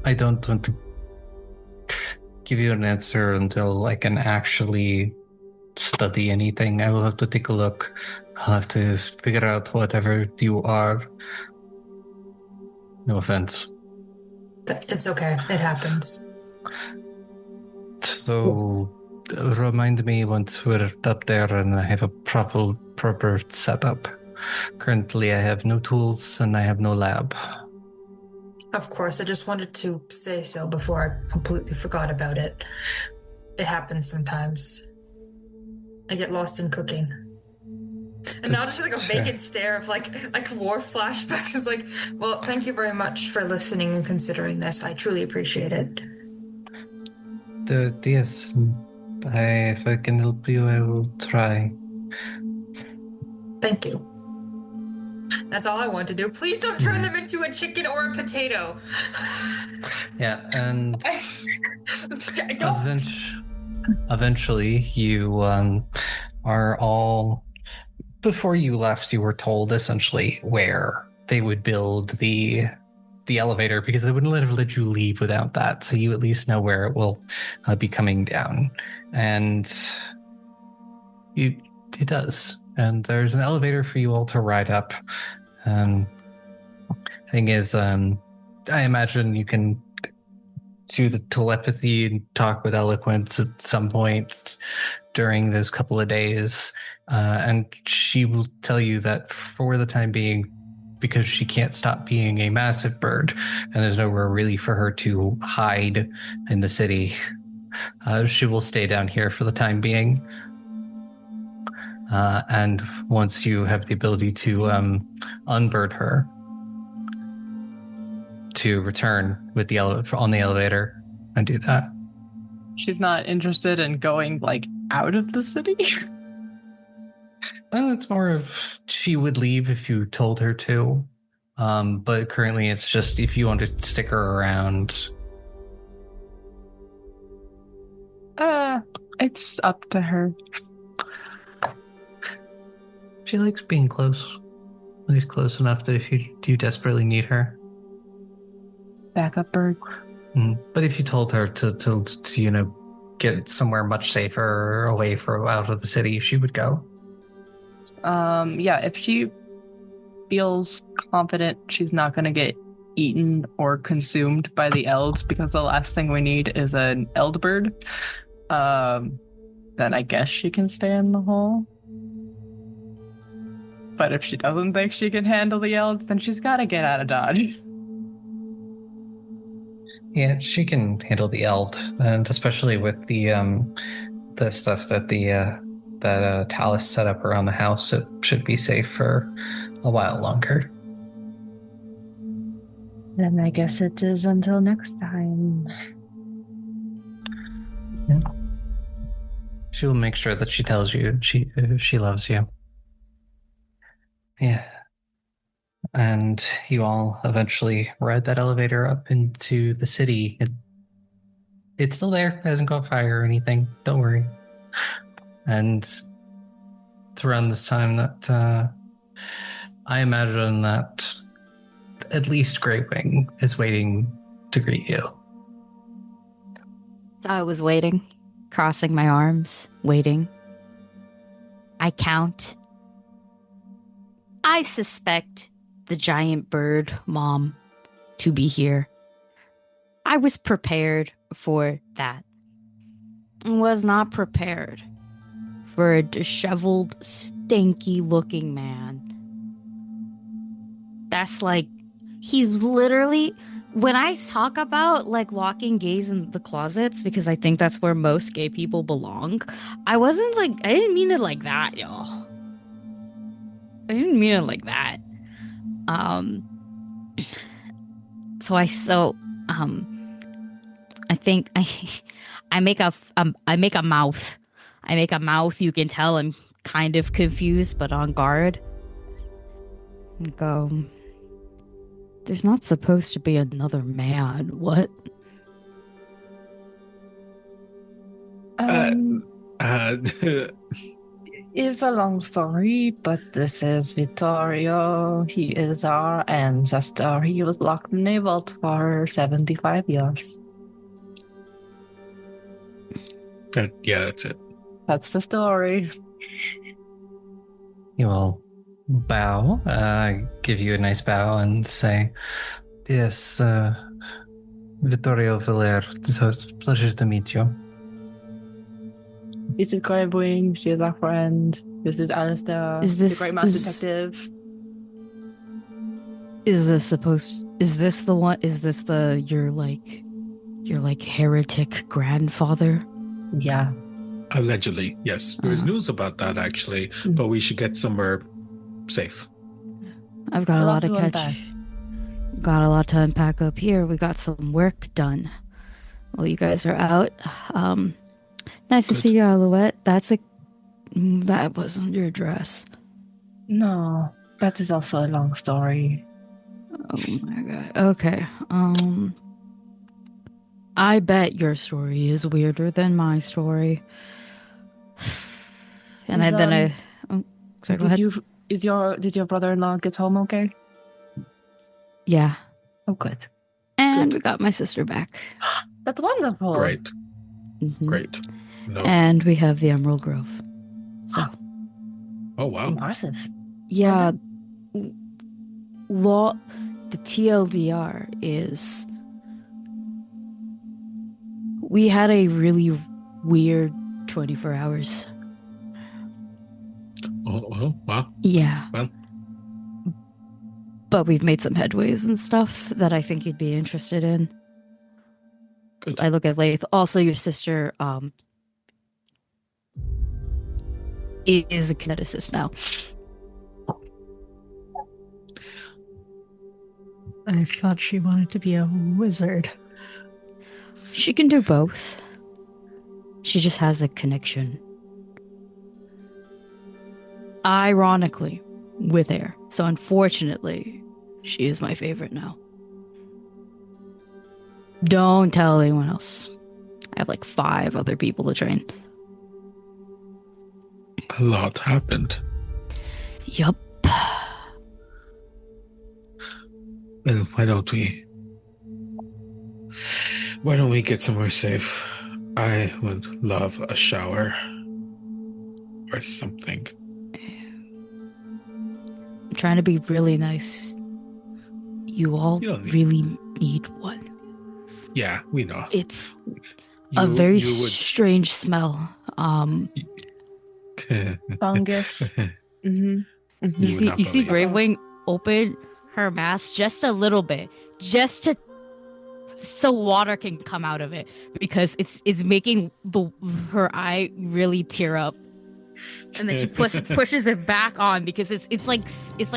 I don't want to give you an answer until I can actually study anything. I will have to take a look. I'll have to figure out whatever you are. No offense. It's okay. It happens. So, remind me once we're up there and I have a proper setup. Currently, I have no tools and I have no lab. Of course, I just wanted to say so before I completely forgot about it. It happens sometimes. I get lost in cooking. And now just like a vacant stare of like war flashbacks. It's like, well, thank you very much for listening and considering this. I truly appreciate it. Yes, if I can help you, I will try. Thank you. That's all I want to do. Please don't turn them into a chicken or a potato. Yeah, and don't. Eventually you are all... Before you left, you were told essentially where they would build the elevator, because they wouldn't let you leave without that. So you at least know where it will be coming down, and it does. And there's an elevator for you all to ride up. Thing is, I imagine you can do the telepathy and talk with eloquence at some point during those couple of days. And she will tell you that for the time being, because she can't stop being a massive bird and there's nowhere really for her to hide in the city, she will stay down here for the time being. And once you have the ability to unbird her, to return with the on the elevator and do that. She's not interested in going like out of the city. It's more of she would leave if you told her to. But currently it's just if you want to stick her around. It's up to her. She likes being close. At least close enough that if you do desperately need her. Backup bird. But if you told her to get somewhere much safer away out of the city, she would go. Yeah, if she feels confident she's not going to get eaten or consumed by the elds, because the last thing we need is an eld bird, then I guess she can stay in the hole. But if she doesn't think she can handle the elds, then she's got to get out of Dodge. Yeah, she can handle the eld, and especially with the the stuff that Talus set up around the house, it should be safe for a while longer. Then I guess it is until next time. Yeah. She will make sure that she tells you she loves you. Yeah. And you all eventually ride that elevator up into the city. It's still there. It hasn't caught fire or anything. Don't worry. And it's around this time that I imagine that at least Gravewing is waiting to greet you. So I was waiting, crossing my arms, waiting. I count. I suspect the giant bird mom to be here. I was prepared for that. Was not prepared for a disheveled, stanky looking man. That's like, he's literally, when I talk about like locking gays in the closets, because I think that's where most gay people belong, I didn't mean it like that, y'all. I didn't mean it like that. I think I make a mouth. I make a mouth. You can tell I'm kind of confused, but on guard. And go, there's not supposed to be another man. What? It's a long story, but this is Vittorio. He is our ancestor. He was locked in a vault for 75 years. That's it. That's the story. You will bow, give you a nice bow, and say, "Yes, Vittorio Vellere, it's a pleasure to meet you." This is Gravewing. She is our friend. This is Alistair. The great mouse detective. Is this the one? Is this your heretic grandfather? Yeah. Allegedly, yes. There's news about that, actually, but we should get somewhere safe. I've got a lot to catch. Got a lot to unpack up here. We got some work done. Well, you guys are out. Nice to see you, Alouette. That wasn't your dress. No, that is also a long story. Oh my god. Okay. I bet your story is weirder than my story. And sorry, go ahead. Did your brother-in-law get home okay? Yeah. Oh, good. And we got my sister back. That's wonderful. Great. Mm-hmm. Great. No. And we have the Emerald Grove. So. Oh, wow. Impressive. Yeah. The TLDR is we had a really weird 24 hours. Oh, wow. Yeah. Well. But we've made some headways and stuff that I think you'd be interested in. Good. I look at Laeth. Also, your sister is a kineticist now. I thought she wanted to be a wizard. She can do both. She just has a connection. Ironically, with air. So unfortunately, she is my favorite now. Don't tell anyone else. I have like 5 other people to train. A lot happened. Yup. Well, why don't we get somewhere safe? I would love a shower or something. I'm trying to be really nice. You all really need one. Yeah, we know. It's a very strange smell. Fungus. Mm-hmm. You see Gravewing open her mask just a little bit, just to so water can come out of it because it's making her eye really tear up. And then she pushes it back on because it's like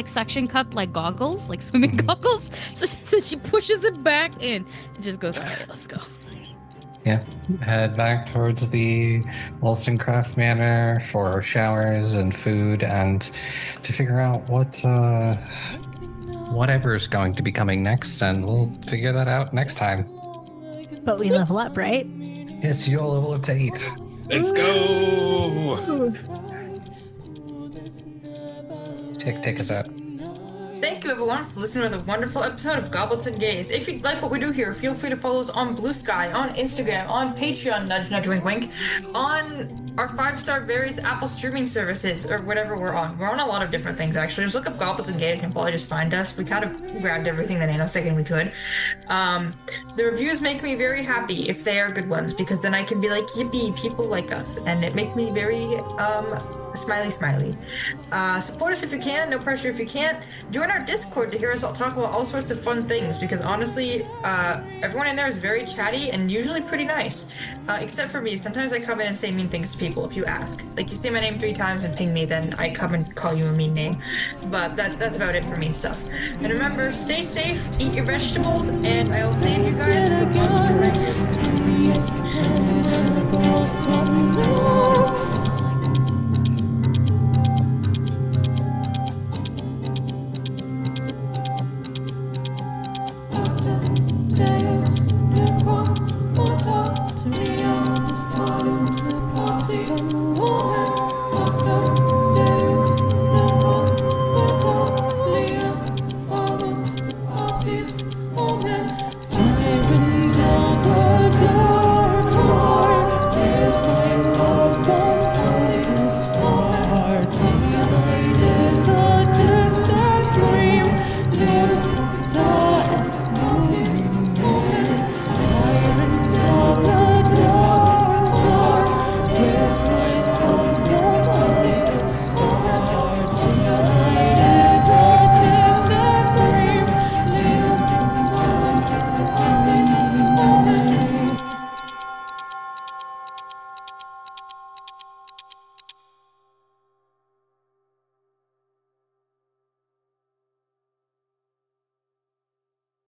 suction cup like goggles, like swimming goggles. So she pushes it back in and just goes, all right, let's go. Yeah, head back towards the Wollstonecraft Manor for showers and food and to figure out whatever's going to be coming next, and we'll figure that out next time. But we level up, right? Yes, you'll level up to 8. Let's go! Take us out. Thank you, everyone, for listening to the wonderful episode of Goblets and Gays. If you like what we do here, feel free to follow us on Blue Sky, on Instagram, on Patreon, nudge, nudge, wink, wink, on our 5-star various Apple streaming services, or whatever we're on. We're on a lot of different things, actually. Just look up Goblets and Gays, you can probably just find us. We kind of grabbed everything the nanosecond we could. The reviews make me very happy if they are good ones, because then I can be like, yippee, people like us, and it makes me very, smiley. Support us if you can, no pressure if you can't. Join our Discord to hear us all talk about all sorts of fun things, because honestly, everyone in there is very chatty and usually pretty nice, except for me. Sometimes I come in and say mean things to people if you ask. Like, you say my name 3 times and ping me, then I come and call you a mean name. But that's about it for mean stuff. And remember, stay safe, eat your vegetables, and I'll save you guys for monster regulars.